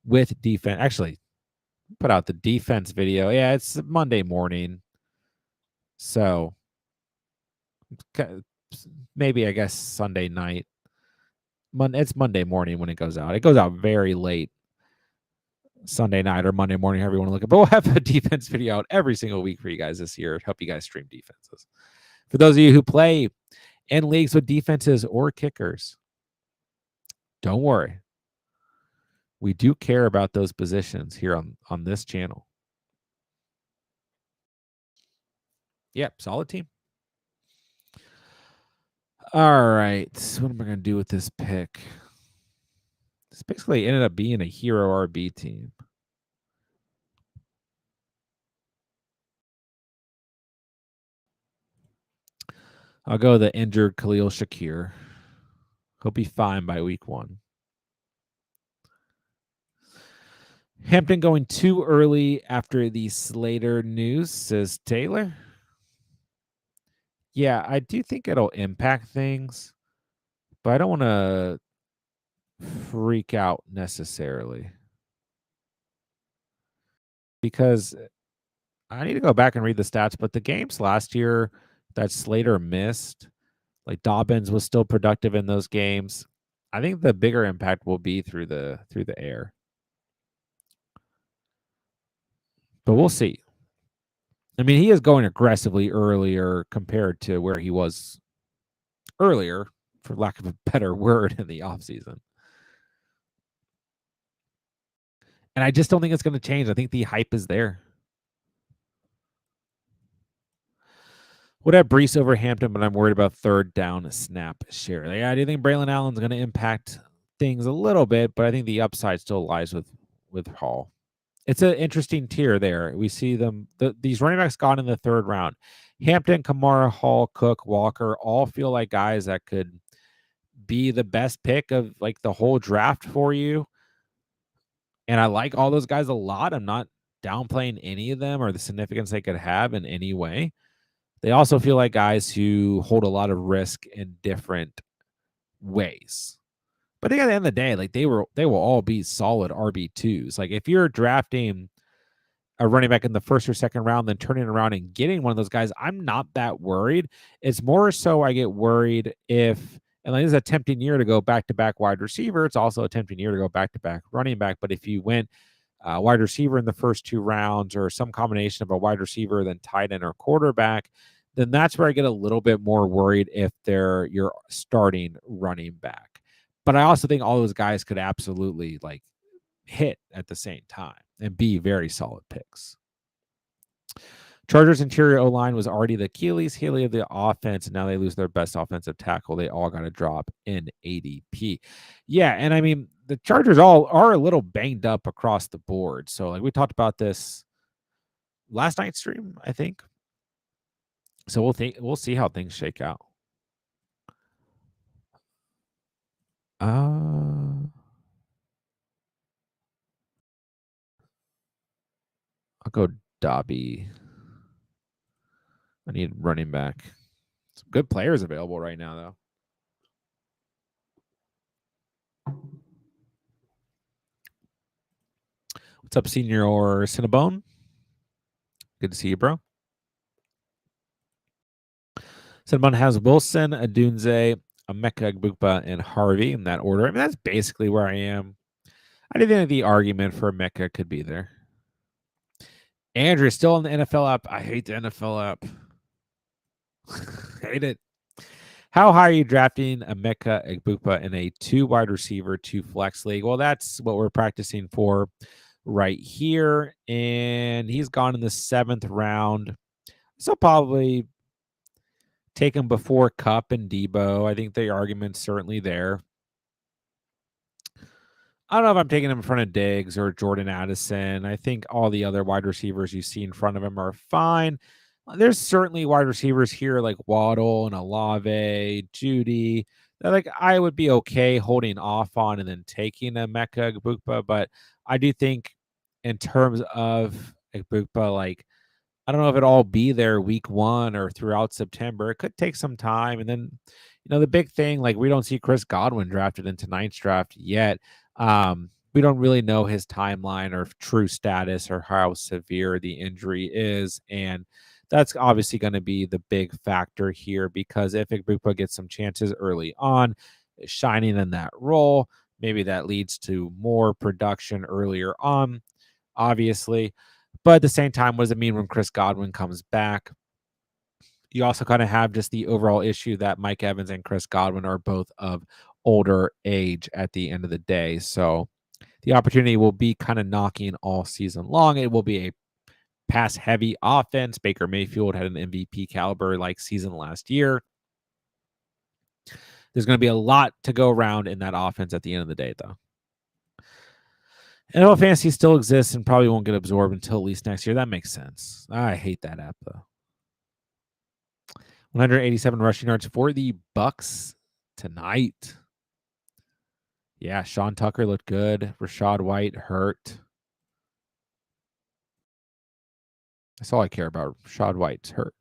with defense. Actually, put out the defense video. Yeah, it's Monday morning. So maybe I guess Sunday night. It's Monday morning when it goes out. It goes out very late Sunday night or Monday morning, however you want to look at it. But we'll have a defense video out every single week for you guys this year. Help you guys stream defenses. For those of you who play in leagues with defenses or kickers, don't worry. We do care about those positions here on this channel. Yep, solid team. All right. What am I going to do with this pick? This basically ended up being a hero RB team. I'll go the injured Khalil Shakir. He'll be fine by week 1. Hampton going too early after the Slater news, says Taylor. Yeah, I do think it'll impact things, but I don't want to freak out necessarily. Because I need to go back and read the stats, but the games last year that Slater missed, like Dobbins was still productive in those games. I think the bigger impact will be through the air. But we'll see. I mean, he is going aggressively earlier compared to where he was earlier, for lack of a better word, in the offseason. And I just don't think it's going to change. I think the hype is there. Would have Brees over Hampton, but I'm worried about third down snap share. Like, I do think Braylon Allen's going to impact things a little bit, but I think the upside still lies with Hall. It's an interesting tier there. We see them, these running backs gone in the 3rd round. Hampton, Kamara, Hall, Cook, Walker all feel like guys that could be the best pick of like the whole draft for you. And I like all those guys a lot. I'm not downplaying any of them or the significance they could have in any way. They also feel like guys who hold a lot of risk in different ways. But at the end of the day, like they will all be solid RB2s. Like if you're drafting a running back in the 1st or 2nd round, then turning around and getting one of those guys, I'm not that worried. It's more so I get worried if, and like, this is a tempting year to go back-to-back wide receiver. It's also a tempting year to go back-to-back running back. But if you went wide receiver in the first 2 rounds or some combination of a wide receiver, then tight end or quarterback, then that's where I get a little bit more worried if they're your starting running back. But I also think all those guys could absolutely like hit at the same time and be very solid picks. Chargers interior O-line was already the Achilles heel of the offense, and now they lose their best offensive tackle. They all got to drop in ADP. Yeah, and I mean, the Chargers all are a little banged up across the board. So like we talked about this last night's stream, I think. So we'll see how things shake out. I'll go Dobby. I need running back. Some good players available right now, though. What's up, Senior or Cinnabone? Good to see you, bro. Cinnabone has Wilson, Adunze, Emeka Egbukpa, and Harvey in that order. I mean, that's basically where I am. I didn't think the argument for Emeka could be there. Andrew still on the NFL app. I hate the NFL app. Hate it. How high are you drafting Emeka Egbukpa in a 2 wide receiver, 2 flex league? Well, that's what we're practicing for right here. And he's gone in the 7th round. So probably take him before Cup and Debo. I think the argument's certainly there. I don't know if I'm taking him in front of Diggs or Jordan Addison. I think all the other wide receivers you see in front of him are fine. There's certainly wide receivers here like Waddle and Olave, Judy, that like I would be okay holding off on and then taking a Emeka Egbukpa. But I do think in terms of Egbukpa, like I don't know if it'll all be there week 1 or throughout September. It could take some time. And then, the big thing, like we don't see Chris Godwin drafted into 9th draft yet. We don't really know his timeline or true status or how severe the injury is. And That's obviously going to be the big factor here because if Igbukwe gets some chances early on, shining in that role, maybe that leads to more production earlier on, obviously. But at the same time, what does it mean when Chris Godwin comes back? You also kind of have just the overall issue that Mike Evans and Chris Godwin are both of older age at the end of the day. So the opportunity will be kind of knocking all season long. It will be a pass heavy offense. Baker Mayfield had an MVP caliber like season last year. There's going to be a lot to go around in that offense at the end of the day, though. NFL Fantasy still exists and probably won't get absorbed until at least next year. That makes sense. I hate that app, though. 187 rushing yards for the Bucks tonight. Yeah, Sean Tucker looked good. Rashad White hurt. That's all I care about. Rashad White's hurt.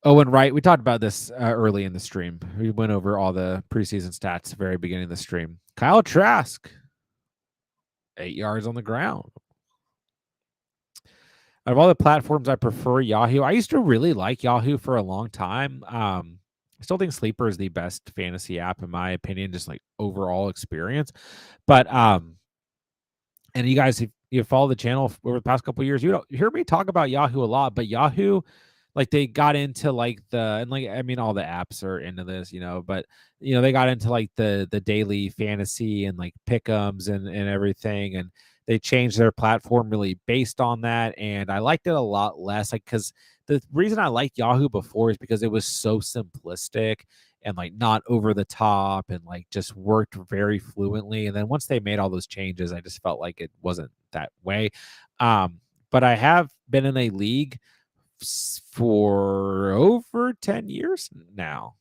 Owen Wright, we talked about this early in the stream. We went over all the preseason stats at the very beginning of the stream. Kyle Trask, 8 yards on the ground. Out of all the platforms, I prefer Yahoo. I used to really like Yahoo for a long time. I still think Sleeper is the best fantasy app in my opinion, just like overall experience. But and you guys, if you follow the channel over the past couple of years, you hear me talk about Yahoo a lot. But Yahoo, like they got into like and like I mean all the apps are into this, but they got into like the daily fantasy and like pick'ems and everything, and they changed their platform really based on that, and I liked it a lot less. Like because the reason I liked Yahoo before is because it was so simplistic and like not over the top and like just worked very fluently. And then once they made all those changes, I just felt like it wasn't that way. But I have been in a league for over 10 years now.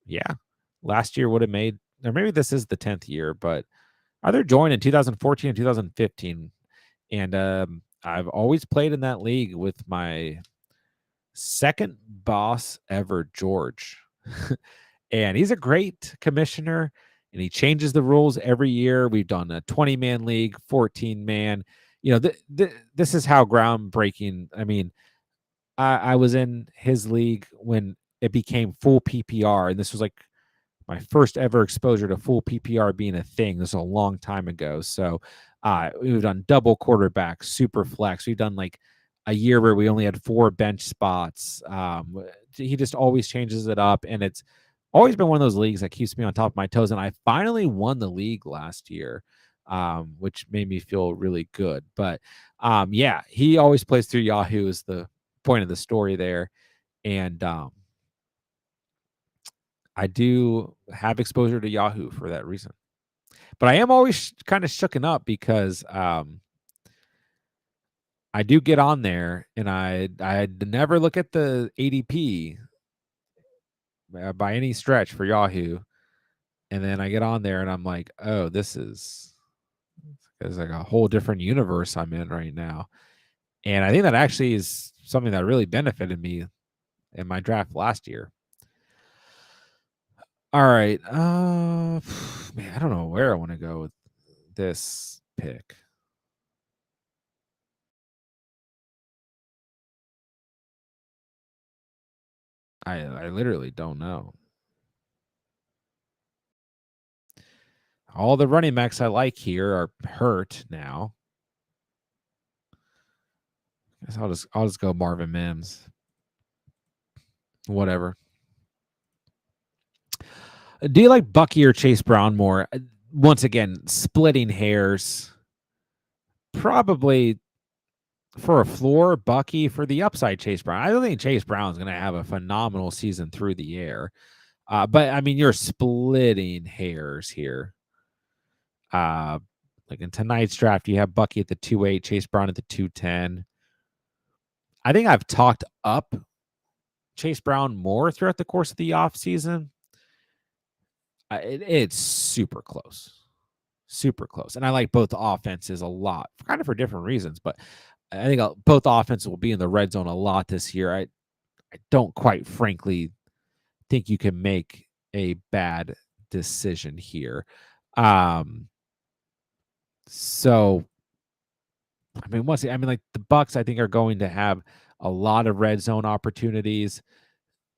Yeah. Last year would have made, or maybe this is the 10th year, but either joined in 2014 and 2015. And I've always played in that league with my second boss ever, George. And he's a great commissioner and he changes the rules every year. We've done a 20-man league, 14-man. This is how groundbreaking. I mean, I was in his league when it became full PPR, and this was like my first ever exposure to full PPR being a thing. This was a long time ago. So we've done double quarterback, super flex. We've done like a year where we only had 4 bench spots. He just always changes it up, and it's always been one of those leagues that keeps me on top of my toes. And I finally won the league last year, which made me feel really good. But yeah, he always plays through Yahoo is the point of the story there. And I do have exposure to Yahoo for that reason. But I am always kind of shooken up because I do get on there and I never look at the ADP by any stretch for Yahoo. And then I get on there and I'm like, oh, there's like a whole different universe I'm in right now. And I think that actually is something that really benefited me in my draft last year. All right. Man, I don't know where I want to go with this pick. I literally don't know. All the running backs I like here are hurt now. I guess I'll just go Marvin Mims. Whatever. Do you like Bucky or Chase Brown more? Once again, splitting hairs. Probably for a floor, Bucky. For the upside, Chase Brown. I don't think Chase Brown's going to have a phenomenal season through the air. But I mean, you're splitting hairs here. Like in tonight's draft, you have Bucky at the 2.8, Chase Brown at the 2.10. I think I've talked up Chase Brown more throughout the course of the offseason. It's super close. Super close. And I like both offenses a lot, kind of for different reasons. But I think both offenses will be in the red zone a lot this year. I don't quite frankly think you can make a bad decision here. So I mean, like the Bucks, I think are going to have a lot of red zone opportunities.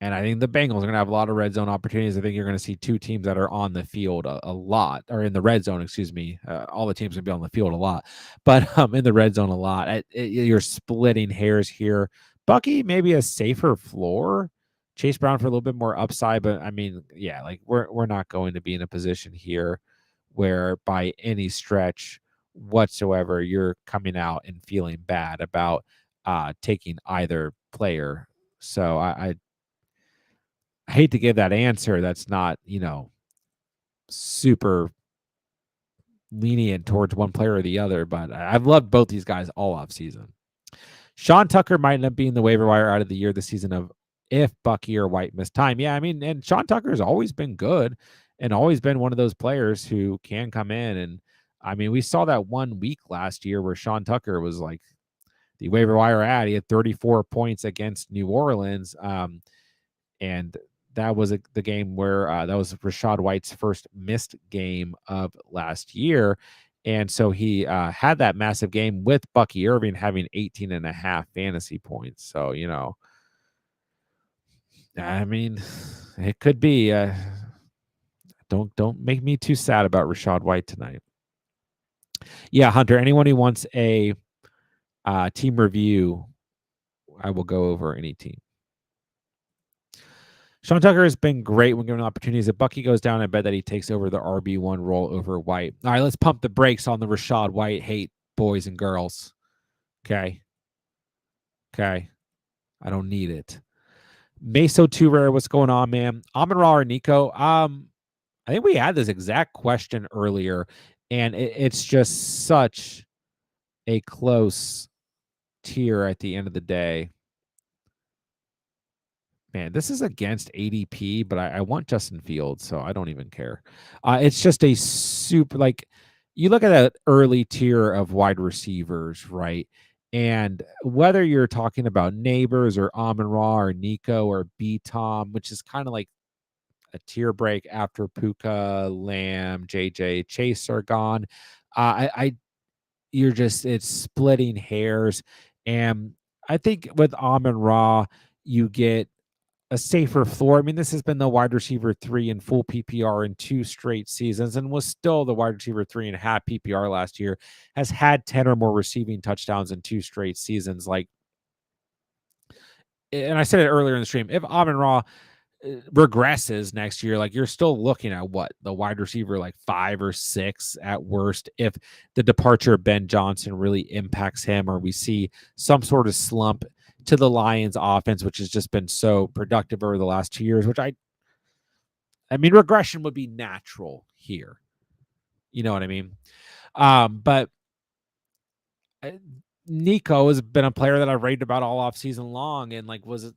And I think the Bengals are going to have a lot of red zone opportunities. I think you're going to see two teams that are on the field a lot, or in the red zone, excuse me. All the teams are going to be on the field a lot, but in the red zone a lot. You're splitting hairs here. Bucky, maybe a safer floor. Chase Brown for a little bit more upside, but I mean, yeah, like we're not going to be in a position here where by any stretch whatsoever you're coming out and feeling bad about taking either player. So I hate to give that answer that's not, super lenient towards one player or the other, but I've loved both these guys all off season. Sean Tucker might end up being the waiver wire out of the year this season of if Bucky or White miss time. Yeah, I mean, and Sean Tucker has always been good and always been one of those players who can come in. And I mean, we saw that 1 week last year where Sean Tucker was like the waiver wire ad. He had 34 points against New Orleans. And that was the game where that was Rachaad White's first missed game of last year. And so he had that massive game with Bucky Irving having 18 and a half fantasy points. So, I mean, it could be. Don't make me too sad about Rachaad White tonight. Yeah, Hunter, anyone who wants a team review, I will go over any team. Sean Tucker has been great when given opportunities. If Bucky goes down, I bet that he takes over the RB1 role over White. All right, let's pump the brakes on the Rachaad White hate, boys and girls. Okay. I don't need it. Meso Too Rare, what's going on, man? Amon-Ra or Nico? I think we had this exact question earlier, and it's just such a close tier at the end of the day. Man, this is against ADP, but I want Justin Fields, so I don't even care. It's just a super, like, you look at that early tier of wide receivers, right? And whether you're talking about Neighbors or Amon-Ra or Nico or B Tom, which is kind of like a tier break after Puka, Lamb, JJ, Chase are gone. You're just, it's splitting hairs. And I think with Amon-Ra, you get a safer floor. I mean, this has been the wide receiver 3 in full PPR in 2 straight seasons and was still the wide receiver 3.5 PPR last year, has had 10 or more receiving touchdowns in 2 straight seasons. Like, and I said it earlier in the stream, if Amon-Ra regresses next year, like you're still looking at what the wide receiver like 5 or 6 at worst. If the departure of Ben Johnson really impacts him, or we see some sort of slump to the Lions offense, which has just been so productive over the last 2 years, which I mean, regression would be natural here. You know what I mean? But Nico has been a player that I've raved about all off season long, and like was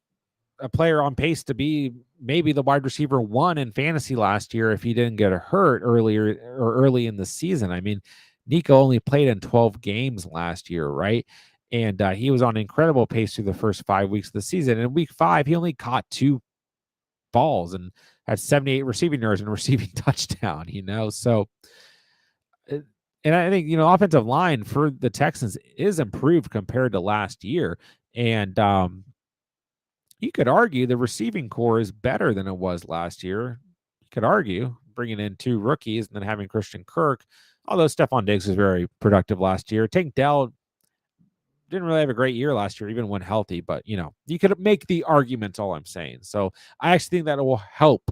a player on pace to be maybe the wide receiver 1 in fantasy last year if he didn't get hurt early in the season. I mean, Nico only played in 12 games last year, right? And he was on incredible pace through the first 5 weeks of the season. In week 5, he only caught 2 balls and had 78 receiving yards and a receiving touchdown, So, and I think, offensive line for the Texans is improved compared to last year. And you could argue the receiving core is better than it was last year. You could argue bringing in 2 rookies and then having Christian Kirk, although Stephon Diggs was very productive last year. Tank Dell didn't really have a great year last year, even when healthy, but, you could make the argument, all I'm saying. So I actually think that it will help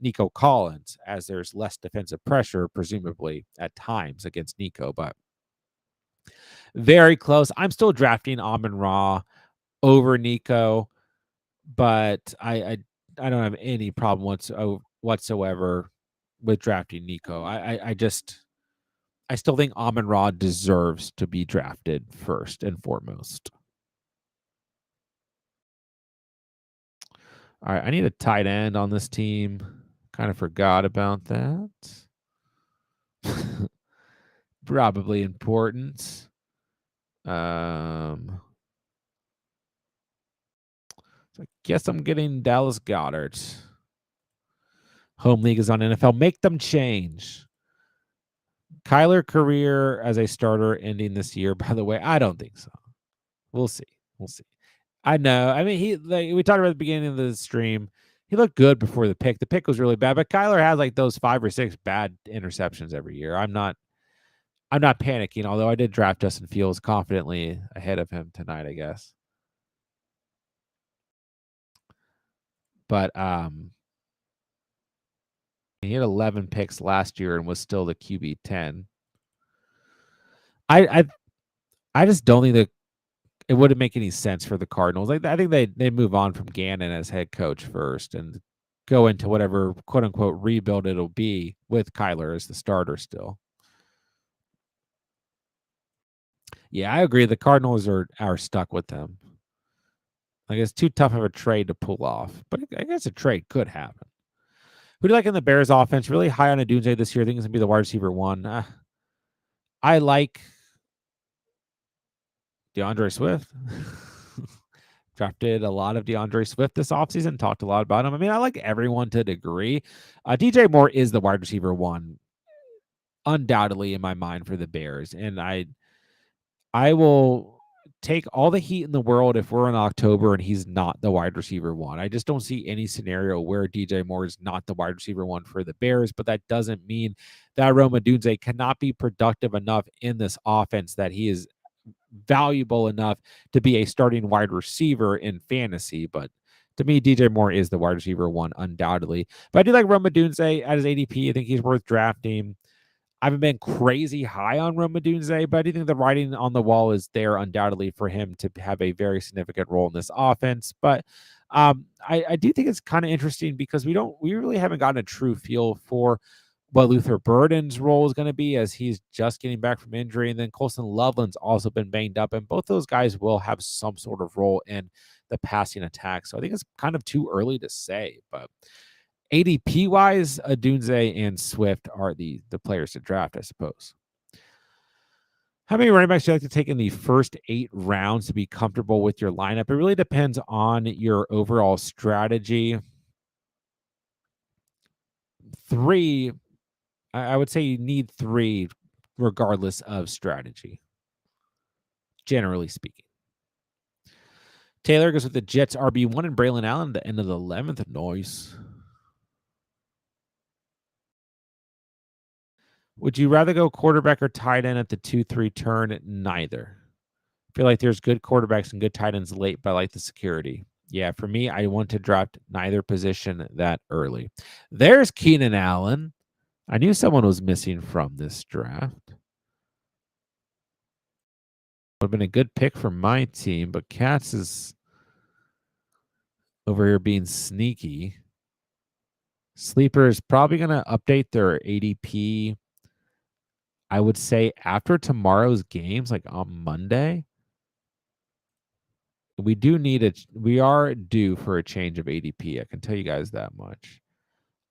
Nico Collins as there's less defensive pressure, presumably at times against Nico, but very close. I'm still drafting Amon-Ra over Nico, but I don't have any problem whatsoever with drafting Nico. I still think Amon-Ra deserves to be drafted first and foremost. All right, I need a tight end on this team. Kind of forgot about that. Probably important. So I guess I'm getting Dallas Goedert. Home league is on NFL. Make them change. Kyler career as a starter ending this year. By the way, I don't think so. We'll see. I know. I mean, we talked about at the beginning of the stream. He looked good before the pick. The pick was really bad, but Kyler has like those 5 or 6 bad interceptions every year. I'm not panicking, although I did draft Justin Fields confidently ahead of him tonight, I guess. But he had 11 picks last year and was still the QB 10. I I just don't think that it wouldn't make any sense for the Cardinals. Like I think they move on from Gannon as head coach first and go into whatever quote unquote rebuild it'll be with Kyler as the starter still. Yeah, I agree. The Cardinals are stuck with him. Like it's too tough of a trade to pull off, but I guess a trade could happen. Who do you like in the Bears offense? Really high on Adunze this year. I think it's gonna be the wide receiver one. I like DeAndre Swift. Drafted a lot of DeAndre Swift this offseason. Talked a lot about him. I mean, I like everyone to a degree. DJ Moore is the wide receiver one, undoubtedly in my mind for the Bears, and I will take all the heat in the world if we're in October and he's not the wide receiver one. I just don't see any scenario where DJ Moore is not the wide receiver one for the Bears, but that doesn't mean that Rome Odunze cannot be productive enough in this offense that he is valuable enough to be a starting wide receiver in fantasy. But to me, DJ Moore is the wide receiver one, undoubtedly. But I do like Rome Odunze at his ADP. I think he's worth drafting. I haven't been crazy high on Rome Odunze, but I do think the writing on the wall is there undoubtedly for him to have a very significant role in this offense. But I do think it's kind of interesting because we really haven't gotten a true feel for what Luther Burden's role is going to be as he's just getting back from injury. And then Colson Loveland's also been banged up, and both those guys will have some sort of role in the passing attack. So I think it's kind of too early to say, but ADP wise, Odunze and Swift are the players to draft, I suppose. How many running backs do you like to take in the first 8 rounds to be comfortable with your lineup? It really depends on your overall strategy. 3, I would say you need 3 regardless of strategy, generally speaking. Taylor goes with the Jets RB1 and Braylon Allen at the end of the 11th. Nice. Would you rather go quarterback or tight end at the 2-3 turn? Neither. I feel like there's good quarterbacks and good tight ends late, but I like the security. Yeah, for me, I want to draft neither position that early. There's Keenan Allen. I knew someone was missing from this draft. Would have been a good pick for my team, but Katz is over here being sneaky. Sleeper is probably going to update their ADP, I would say, after tomorrow's games, like on Monday. We are due for a change of ADP. I can tell you guys that much.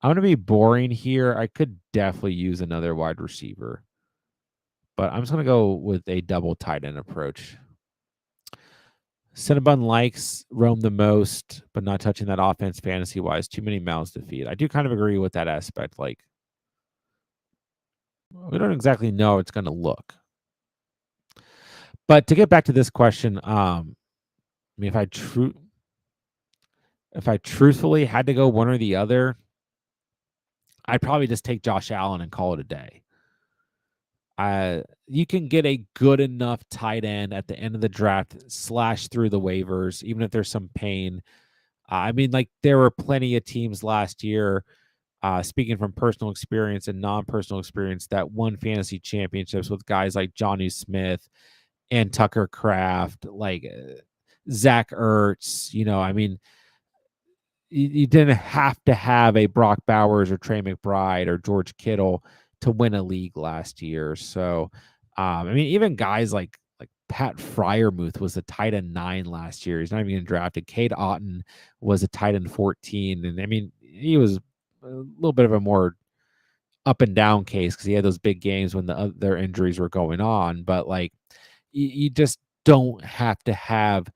I'm going to be boring here. I could definitely use another wide receiver, but I'm just going to go with a double tight end approach. Cinnabon likes Rome the most, but not touching that offense fantasy wise. Too many mouths to feed. I do kind of agree with that aspect. Like, we don't exactly know how it's going to look. But to get back to this question, I mean, if I truthfully had to go one or the other, I'd probably just take Josh Allen and call it a day. You can get a good enough tight end at the end of the draft / through the waivers, even if there's some pain. I mean, like there were plenty of teams last year, speaking from personal experience and non-personal experience, that won fantasy championships with guys like Jonnu Smith and Tucker Kraft, like Zach Ertz. I mean, you didn't have to have a Brock Bowers or Trey McBride or George Kittle to win a league last year. So, I mean, even guys like Pat Fryermuth was a tight end 9 last year. He's not even getting drafted. Cade Otton was a tight end 14. And I mean, he was a little bit of a more up and down case because he had those big games when their injuries were going on. But like, you just don't have to have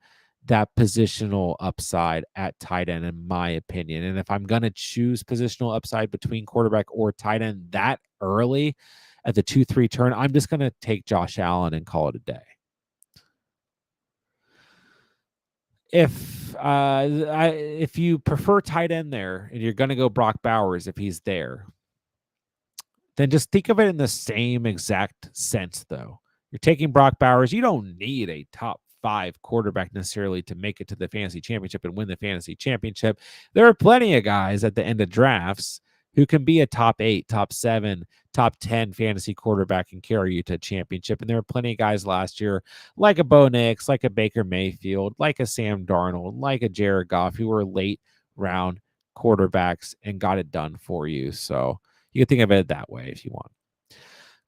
that positional upside at tight end, in my opinion. And if I'm going to choose positional upside between quarterback or tight end that early at the 2-3 turn, I'm just going to take Josh Allen and call it a day. if you prefer tight end there and you're going to go Brock Bowers if he's there, then just think of it in the same exact sense, though. You're taking Brock Bowers. You don't need a top 5 quarterback necessarily to make it to the fantasy championship and win the fantasy championship. There are plenty of guys at the end of drafts who can be a top 8, top 7, top 10 fantasy quarterback and carry you to a championship. And there are plenty of guys last year, like a Bo Nix, like a Baker Mayfield, like a Sam Darnold, like a Jared Goff, who were late round quarterbacks and got it done for you. So you can think of it that way if you want.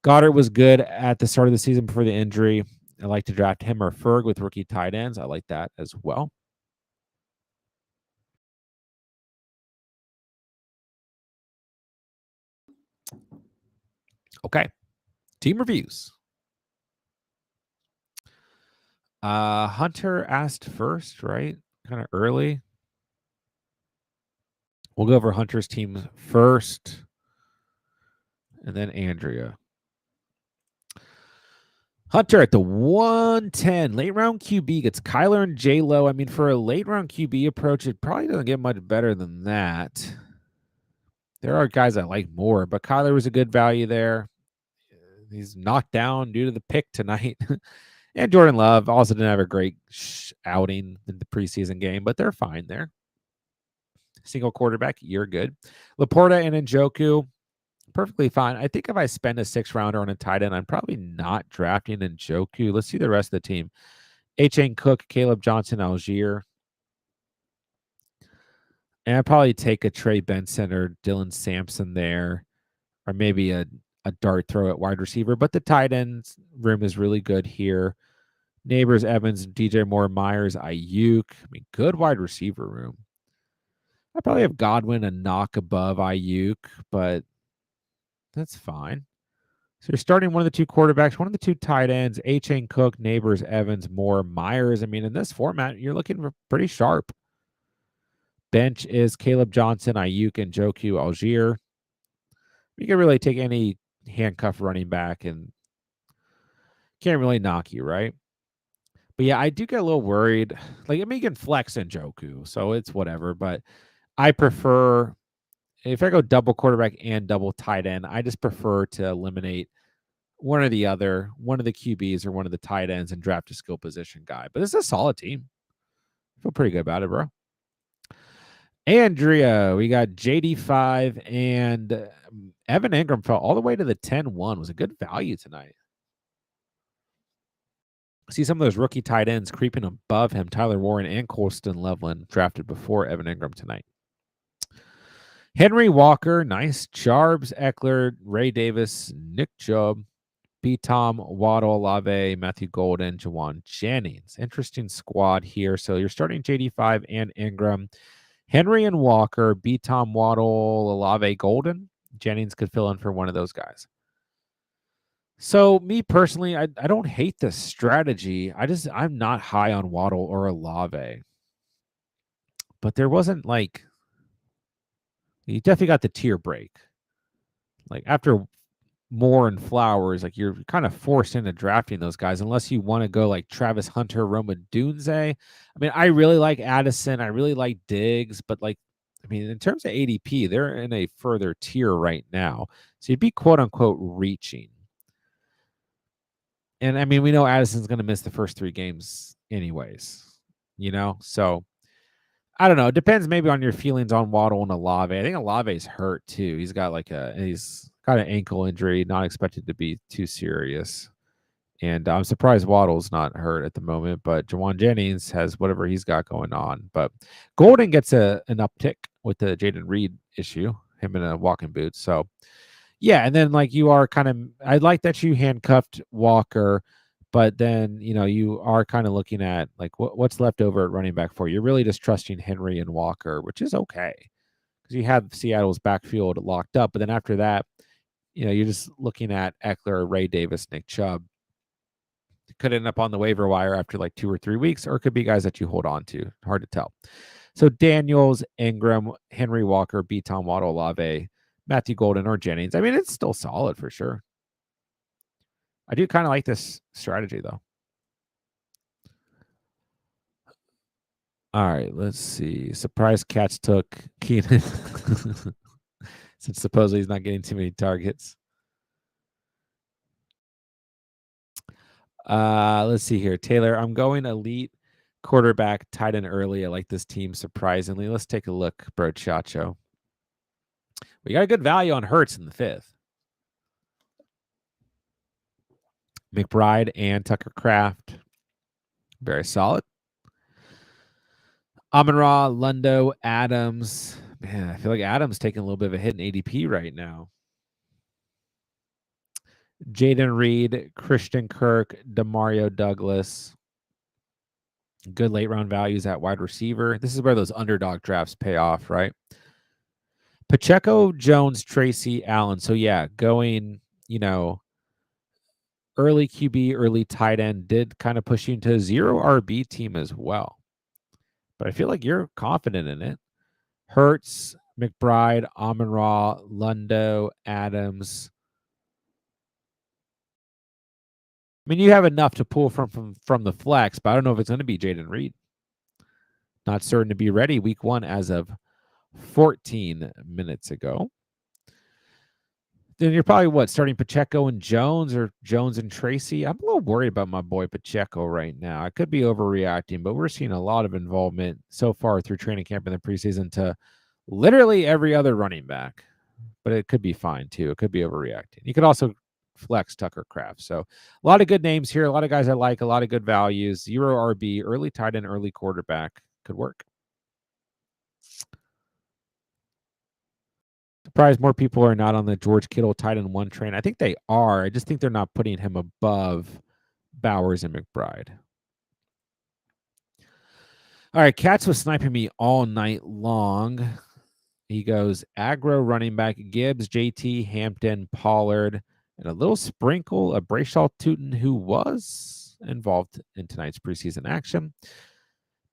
Goddard was good at the start of the season before the injury. I like to draft him or Ferg with rookie tight ends. I like that as well. Okay. Team reviews. Hunter asked first, right? Kind of early. We'll go over Hunter's team first, and then Andrea. Hunter at the 110 late round QB gets Kyler and J-Lo. I mean, for a late round QB approach, it probably doesn't get much better than that. There are guys I like more, but Kyler was a good value there. He's knocked down due to the pick tonight. And Jordan Love also didn't have a great outing in the preseason game, but they're fine there. Single quarterback, you're good. Laporta and Njoku, perfectly fine. I think if I spend a 6th rounder on a tight end, I'm probably not drafting Njoku. Let's see the rest of the team. H.N. Cook, Caleb Johnson, Algier. And I'd probably take a Trey Benson or Dylan Sampson there, or maybe a dart throw at wide receiver. But the tight end room is really good here. Neighbors, Evans, DJ Moore, Myers, Ayuk. I mean, good wide receiver room. I probably have Godwin a knock above Ayuk, but that's fine. So you're starting one of the 2 quarterbacks, one of the 2 tight ends, H.N. Cook, Neighbors, Evans, Moore, Myers. I mean, in this format, you're looking for pretty sharp. Bench is Caleb Johnson, Ayuk, and Njoku, Algier. You can really take any handcuff running back and can't really knock you, right? But yeah, I do get a little worried. Like, I mean, you can flex Njoku, so it's whatever. But I prefer, if I go double quarterback and double tight end, I just prefer to eliminate one or the other, one of the QBs or one of the tight ends, and draft a skill position guy. But it's a solid team. I feel pretty good about it, bro. Andrea, we got JD5 and Evan Ingram fell all the way to the 10-1. Was a good value tonight. See some of those rookie tight ends creeping above him. Tyler Warren and Colston Loveland drafted before Evan Ingram tonight. Henry Walker, nice. Charbs, Eckler, Ray Davis, Nick Chubb, B. Tom, Waddle, Olave, Matthew Golden, Jawan Jennings. Interesting squad here. So you're starting JD5 and Ingram. Henry and Walker, B. Tom, Waddle, Olave, Golden. Jennings could fill in for one of those guys. So me personally, I don't hate this strategy. I'm not high on Waddle or Olave. But there wasn't like, you definitely got the tier break. Like after Moore and Flowers, like you're kind of forced into drafting those guys unless you want to go like Travis Hunter, Roma Dunze. I mean, I really like Addison. I really like Diggs, but like, I mean, in terms of ADP, they're in a further tier right now. So you'd be quote unquote reaching. And I mean, we know Addison's going to miss the first 3 games anyways, So I don't know. It depends maybe on your feelings on Waddle and Olave. I think Olave's hurt too. He's got an ankle injury, not expected to be too serious. And I'm surprised Waddle's not hurt at the moment, but Jawan Jennings has whatever he's got going on. But Golden gets an uptick with the Jaden Reed issue, him in a walking boot. So yeah, and then like you are kind of, I like that you handcuffed Walker, but then you are kind of looking at like what's left over at running back for you. You're really just trusting Henry and Walker, which is okay because you have Seattle's backfield locked up. But then after that, you're just looking at Eckler, Ray Davis, Nick Chubb. It could end up on the waiver wire after like 2 or 3 weeks, or it could be guys that you hold on to. Hard to tell. So Daniels, Ingram, Henry Walker, B. Tom Waddle, Olave, Matthew Golden, or Jennings. I mean, it's still solid for sure. I do kind of like this strategy, though. All right, let's see. Surprise Cats took Keenan since supposedly he's not getting too many targets. Let's see here. Taylor, I'm going elite quarterback tight end early. I like this team surprisingly. Let's take a look, bro Chacho. We got a good value on Hurts in the 5th. McBride and Tucker Craft. Very solid. Amon-Ra, Lundo, Adams. Man, I feel like Adams taking a little bit of a hit in ADP right now. Jaden Reed, Christian Kirk, Demario Douglas. Good late round values at wide receiver. This is where those underdog drafts pay off, right? Pacheco, Jones, Tracy, Allen. So yeah, going, early QB, early tight end did kind of push you into a 0 RB team as well. But I feel like you're confident in it. Hurts, McBride, Amon-Ra, Lundo, Adams. I mean, you have enough to pull from the flex, but I don't know if it's going to be Jaden Reed. Not certain to be ready week 1 as of 14 minutes ago. Then you're probably starting Pacheco and Jones or Jones and Tracy. I'm a little worried about my boy Pacheco right now. I could be overreacting, but we're seeing a lot of involvement so far through training camp in the preseason to literally every other running back. But it could be fine too. It could be overreacting. You could also flex Tucker Craft. So a lot of good names here. A lot of guys I like. A lot of good values. 0 RB, early tight end, early quarterback could work. Surprised more people are not on the George Kittle tight end 1 train. I think they are. I just think they're not putting him above Bowers and McBride. All right, Katz was sniping me all night long. He goes aggro running back Gibbs, JT, Hampton, Pollard, and a little sprinkle of Brayshaw Tootin, who was involved in tonight's preseason action.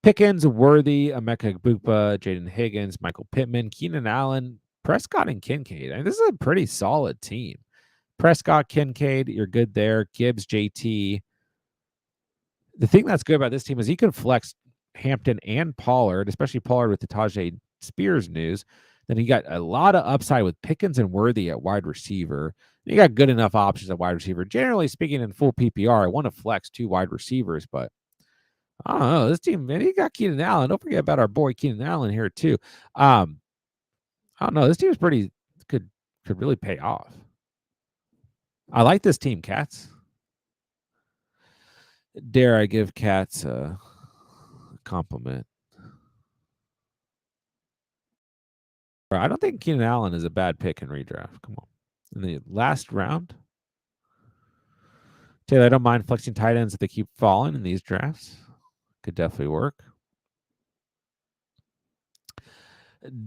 Pickens, Worthy, Emeka Egbuka, Jaden Higgins, Michael Pittman, Keenan Allen, Prescott, and Kincaid. I mean, this is a pretty solid team. Prescott, Kincaid, you're good there. Gibbs, JT. The thing that's good about this team is he can flex Hampton and Pollard, especially Pollard with the Tajay Spears news. Then he got a lot of upside with Pickens and Worthy at wide receiver. You got good enough options at wide receiver. Generally speaking, in full PPR, I want to flex 2 wide receivers, but I don't know. This team, man, he got Keenan Allen. Don't forget about our boy Keenan Allen here too. I don't know. This team is pretty could really pay off. I like this team, Cats. Dare I give Cats a compliment? I don't think Keenan Allen is a bad pick in redraft. Come on. In the last round, Taylor, I don't mind flexing tight ends if they keep falling in these drafts. Could definitely work.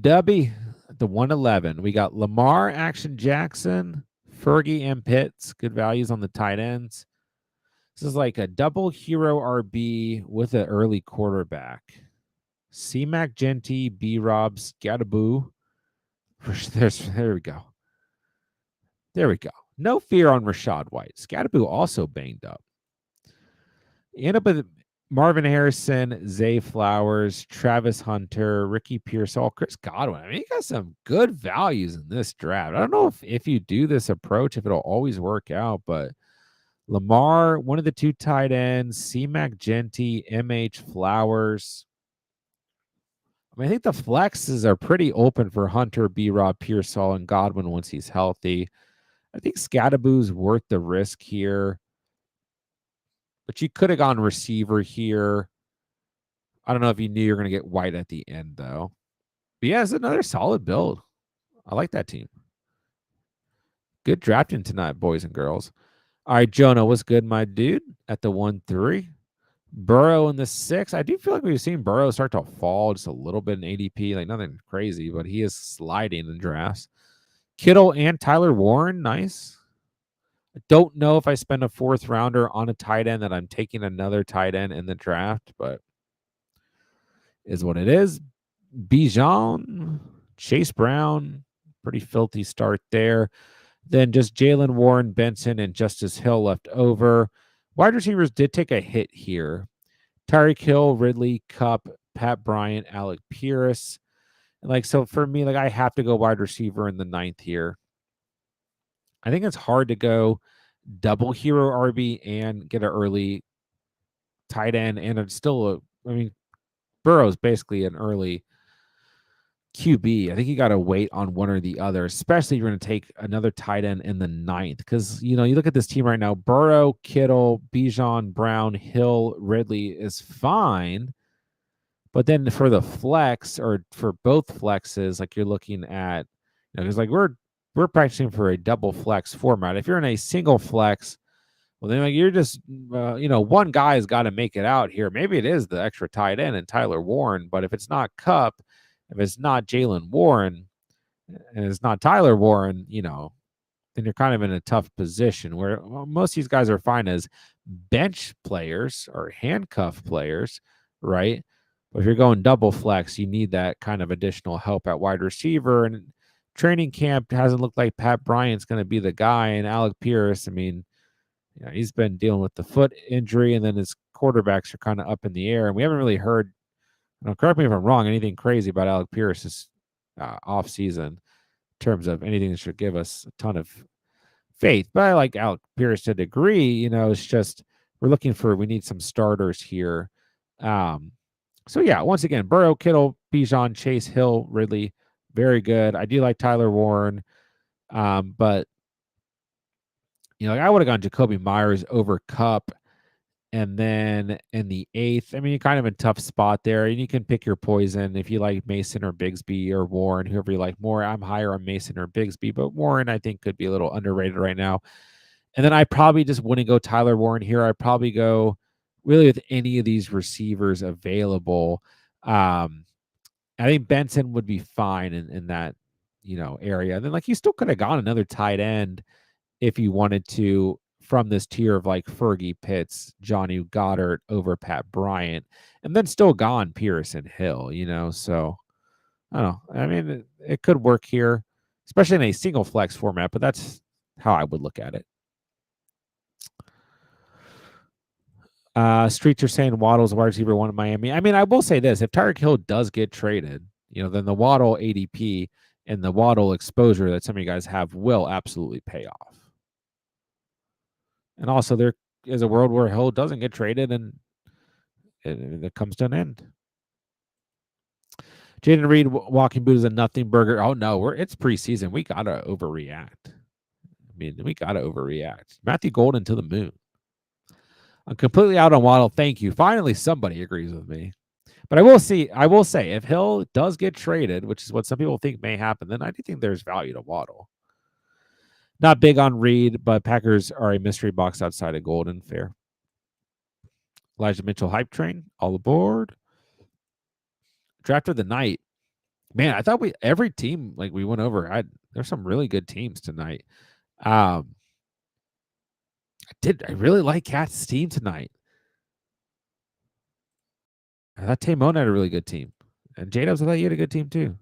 Dubby, the 111. We got Lamar, Action Jackson, Fergie, and Pitts. Good values on the tight ends. This is like a double hero RB with an early quarterback. C-Mac, Genty, B-Rob, Scattaboo. There we go. There we go. No fear on Rashad White. Scattaboo also banged up. You end up with Marvin Harrison, Zay Flowers, Travis Hunter, Ricky Pearsall, Chris Godwin. I mean, you got some good values in this draft. I don't know if you do this approach, if it'll always work out, but Lamar, one of the 2 tight ends, C-Mac Genty, MH Flowers. I mean, I think the flexes are pretty open for Hunter, B-Rob, Pearsall, and Godwin once he's healthy. I think Scattaboo's worth the risk here. But you could have gone receiver here. I don't know if you knew you were going to get White at the end, though. But yeah, it's another solid build. I like that team. Good drafting tonight, boys and girls. All right, Jonah, what's good, my dude? At the 1-3. Burrow in the 6. I do feel like we've seen Burrow start to fall just a little bit in ADP. Like nothing crazy, but he is sliding in drafts. Kittle and Tyler Warren, nice. I don't know if I spend a 4th rounder on a tight end that I'm taking another tight end in the draft, but is what it is. Bijan, Chase Brown, pretty filthy start there. Then just Jalen Warren, Benson, and Justice Hill left over. Wide receivers did take a hit here. Tyreek Hill, Ridley, Cup, Pat Bryant, Alec Pierce. And so for me, I have to go wide receiver in the 9th here. I think it's hard to go double hero RB and get an early tight end, and it's still Burrow's basically an early QB. I think you got to wait on one or the other, especially if you're going to take another tight end in the 9th. Because, you look at this team right now, Burrow, Kittle, Bijan, Brown, Hill, Ridley is fine. But then for the flex or for both flexes, you're looking at, because we're practicing for a double flex format. If you're in a single flex, well, then you're just, one guy's got to make it out here. Maybe it is the extra tight end and Tyler Warren, but if it's not Kupp, if it's not Jalen Warren, and it's not Tyler Warren, then you're kind of in a tough position where most of these guys are fine as bench players or handcuff players, right? But if you're going double flex, you need that kind of additional help at wide receiver. And training camp hasn't looked like Pat Bryant's going to be the guy. And Alec Pierce, he's been dealing with the foot injury, and then his quarterbacks are kind of up in the air. And we haven't really heard, correct me if I'm wrong, anything crazy about Alec Pierce's off season in terms of anything that should give us a ton of faith. But I like Alec Pierce to a degree. It's just we need some starters here. So yeah, once again, Burrow, Kittle, Bijan, Chase, Hill, Ridley, very good. I do like Tyler Warren, but I would have gone Jacoby Myers over Kupp, and then in the 8th, you're kind of in a tough spot there, and you can pick your poison if you like Mason or Bigsby or Warren, whoever you like more. I'm higher on Mason or Bigsby, but Warren I think could be a little underrated right now. And then I probably just wouldn't go Tyler Warren here. I'd probably go really with any of these receivers available. I think Benson would be fine in that, area. And then you still could have gone another tight end if you wanted to from this tier of Fergie, Pitts, Johnny Goddard over Pat Bryant, and then still gone Pierce and Hill, So I don't know. It could work here, especially in a single flex format, but that's how I would look at it. Streets are saying Waddle's wide receiver 1 in Miami. I will say this: if Tyreek Hill does get traded, then the Waddle ADP and the Waddle exposure that some of you guys have will absolutely pay off. And also, there is a world where Hill doesn't get traded and it comes to an end. Jaden Reed, walking boot is a nothing burger. Oh no, it's preseason. We gotta overreact. We gotta overreact. Matthew Golden to the moon. I'm completely out on Waddle. Thank you. Finally, somebody agrees with me. But I will say, if Hill does get traded, which is what some people think may happen, then I do think there's value to Waddle. Not big on Reed, but Packers are a mystery box outside of Golden. Fair. Elijah Mitchell hype train. All aboard. Draft of the night. Man, I thought every team we went over. There's some really good teams tonight. I really like Cat's team tonight. I thought Tamon had a really good team. And J-Dubs, I thought you had a good team too.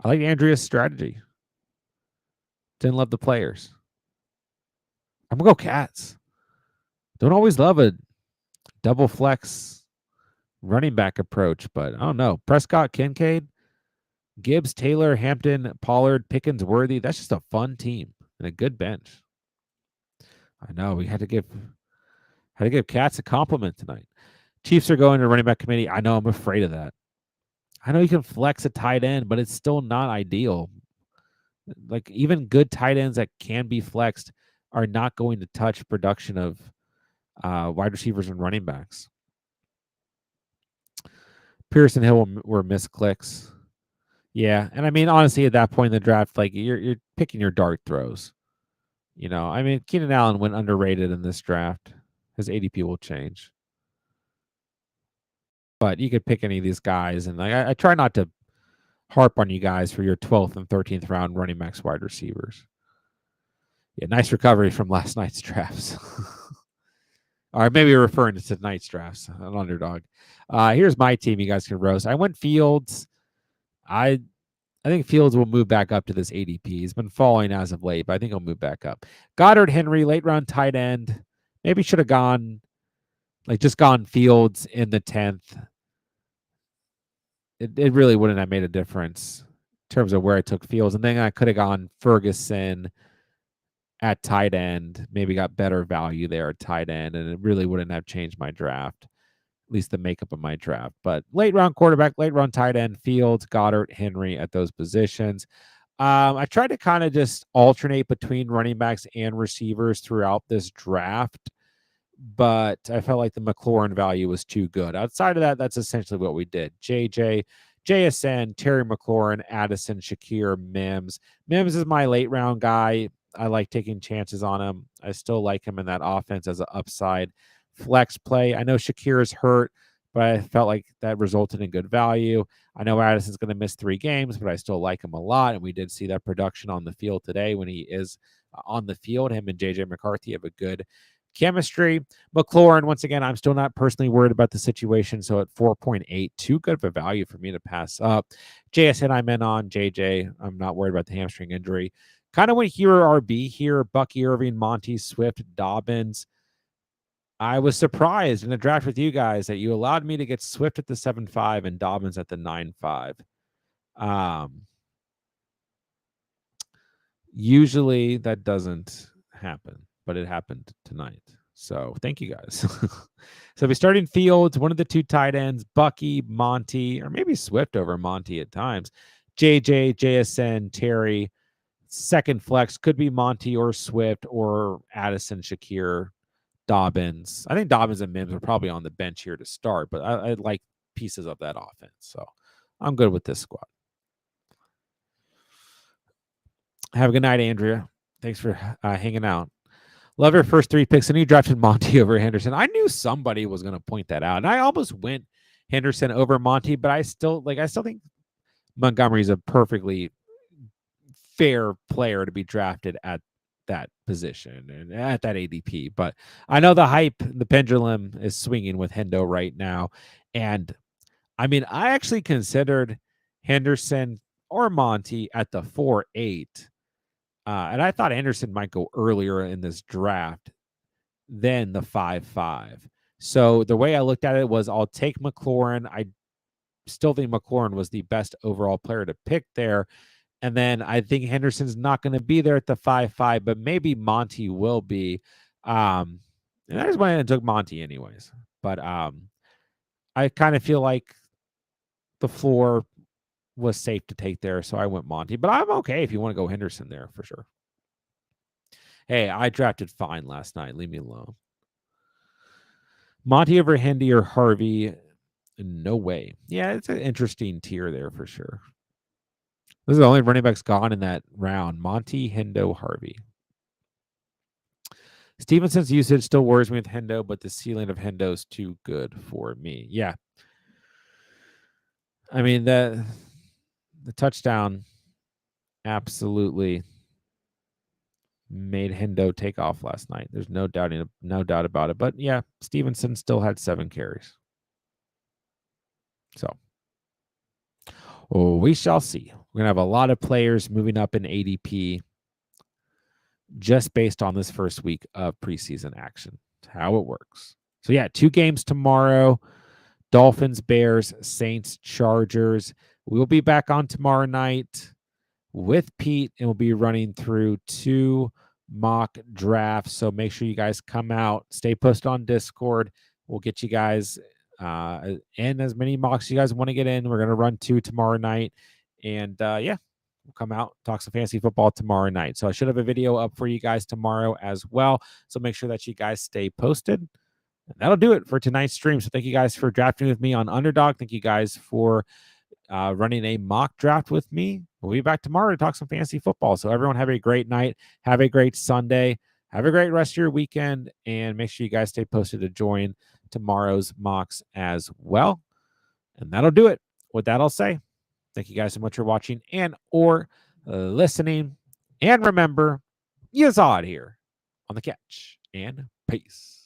I like Andrea's strategy. Didn't love the players. I'm going to go Cats. Don't always love a double flex running back approach, but I don't know. Prescott, Kincaid, Gibbs, Taylor, Hampton, Pollard, Pickens, Worthy. That's just a fun team and a good bench. I know we had to give Cats a compliment tonight. Chiefs are going to running back committee. I know I'm afraid of that. I know you can flex a tight end, but it's still not ideal. Even good tight ends that can be flexed are not going to touch production of wide receivers and running backs. Pierce and Hill were misclicks. Yeah, and honestly, at that point in the draft, you're picking your dart throws. Keenan Allen went underrated in this draft. His ADP will change. But you could pick any of these guys, and I try not to harp on you guys for your 12th and 13th round running backs, wide receivers. Yeah, nice recovery from last night's drafts. Or maybe you're referring to tonight's drafts, an underdog. Here's my team you guys can roast. I went Fields. I think Fields will move back up to this ADP. He's been falling as of late, but I think he'll move back up. Goddard, Henry, late round tight end. Maybe should have gone, just gone Fields in the 10th. it really wouldn't have made a difference in terms of where I took Fields. And then I could have gone Ferguson at tight end, maybe got better value there at tight end, and it really wouldn't have changed my draft, at least the makeup of my draft. But late round quarterback, late round tight end, Fields, Goddard, Henry at those positions. I tried to kind of just alternate between running backs and receivers throughout this draft, but I felt like the McLaurin value was too good. Outside of that, that's essentially what we did. JJ, JSN, Terry McLaurin, Addison, Shakir, Mims. Mims is my late round guy. I like taking chances on him. I still like him in that offense as an upside flex play. I know Shakir is hurt, but I felt like that resulted in good value. I know Addison's going to miss 3 games, but I still like him a lot. And we did see that production on the field today when he is on the field. Him and JJ McCarthy have a good chemistry. McLaurin, once again, I'm still not personally worried about the situation. So at 4.8, too good of a value for me to pass up. JSN, I'm in on. JJ, I'm not worried about the hamstring injury. Kind of went hero RB here. Bucky Irving, Monty Swift, Dobbins. I was surprised in the draft with you guys that you allowed me to get Swift at the 7.5 and Dobbins at the 9.5. Usually that doesn't happen, but it happened tonight. So thank you guys. So we starting Fields, one of the 2 tight ends, Bucky, Monty, or maybe Swift over Monty at times. JJ, JSN, Terry. Second flex could be Monty or Swift or Addison, Shakir, Dobbins. I think Dobbins and Mims are probably on the bench here to start, but I like pieces of that offense. So I'm good with this squad. Have a good night, Andrea. Thanks for hanging out. Love your first 3 picks, and you drafted Monty over Henderson. I knew somebody was going to point that out, and I almost went Henderson over Monty, but I still think Montgomery's a perfectly fair player to be drafted at that position and at that ADP. But I know the hype, the pendulum is swinging with Hendo right now. And I mean, I actually considered Henderson or Monty at the 4.8. And I thought Henderson might go earlier in this draft than the 5.5. So the way I looked at it was I'll take McLaurin. I still think McLaurin was the best overall player to pick there. And then I think Henderson's not going to be there at the 5.5, but maybe Monty will be. And I just went and took Monty anyways. But I kind of feel like the floor was safe to take there, so I went Monty. But I'm okay if you want to go Henderson there for sure. Hey, I drafted fine last night. Leave me alone. Monty over Hendy or Harvey? No way. Yeah, it's an interesting tier there for sure. This is the only running backs gone in that round. Monty, Hendo, Harvey. Stevenson's usage still worries me with Hendo, but the ceiling of Hendo is too good for me. Yeah. I mean, the touchdown absolutely made Hendo take off last night. There's no doubt about it. But yeah, Stevenson still had 7 carries. So we shall see. We're going to have a lot of players moving up in ADP just based on this first week of preseason action. That's how it works. So yeah, 2 games tomorrow. Dolphins, Bears, Saints, Chargers. We'll be back on tomorrow night with Pete, and we'll be running through 2 mock drafts. So make sure you guys come out, stay posted on Discord. We'll get you guys in as many mocks you guys want to get in. We're going to run 2 tomorrow night. And yeah, we'll come out, talk some fantasy football tomorrow night. So I should have a video up for you guys tomorrow as well. So make sure that you guys stay posted. And that'll do it for tonight's stream. So thank you guys for drafting with me on Underdog. Thank you guys for running a mock draft with me. We'll be back tomorrow to talk some fantasy football. So everyone have a great night. Have a great Sunday. Have a great rest of your weekend. And make sure you guys stay posted to join tomorrow's mocks as well. And that'll do it. With that, I'll say thank you guys so much for watching and or listening. And remember, you saw it here on The Catch. And peace.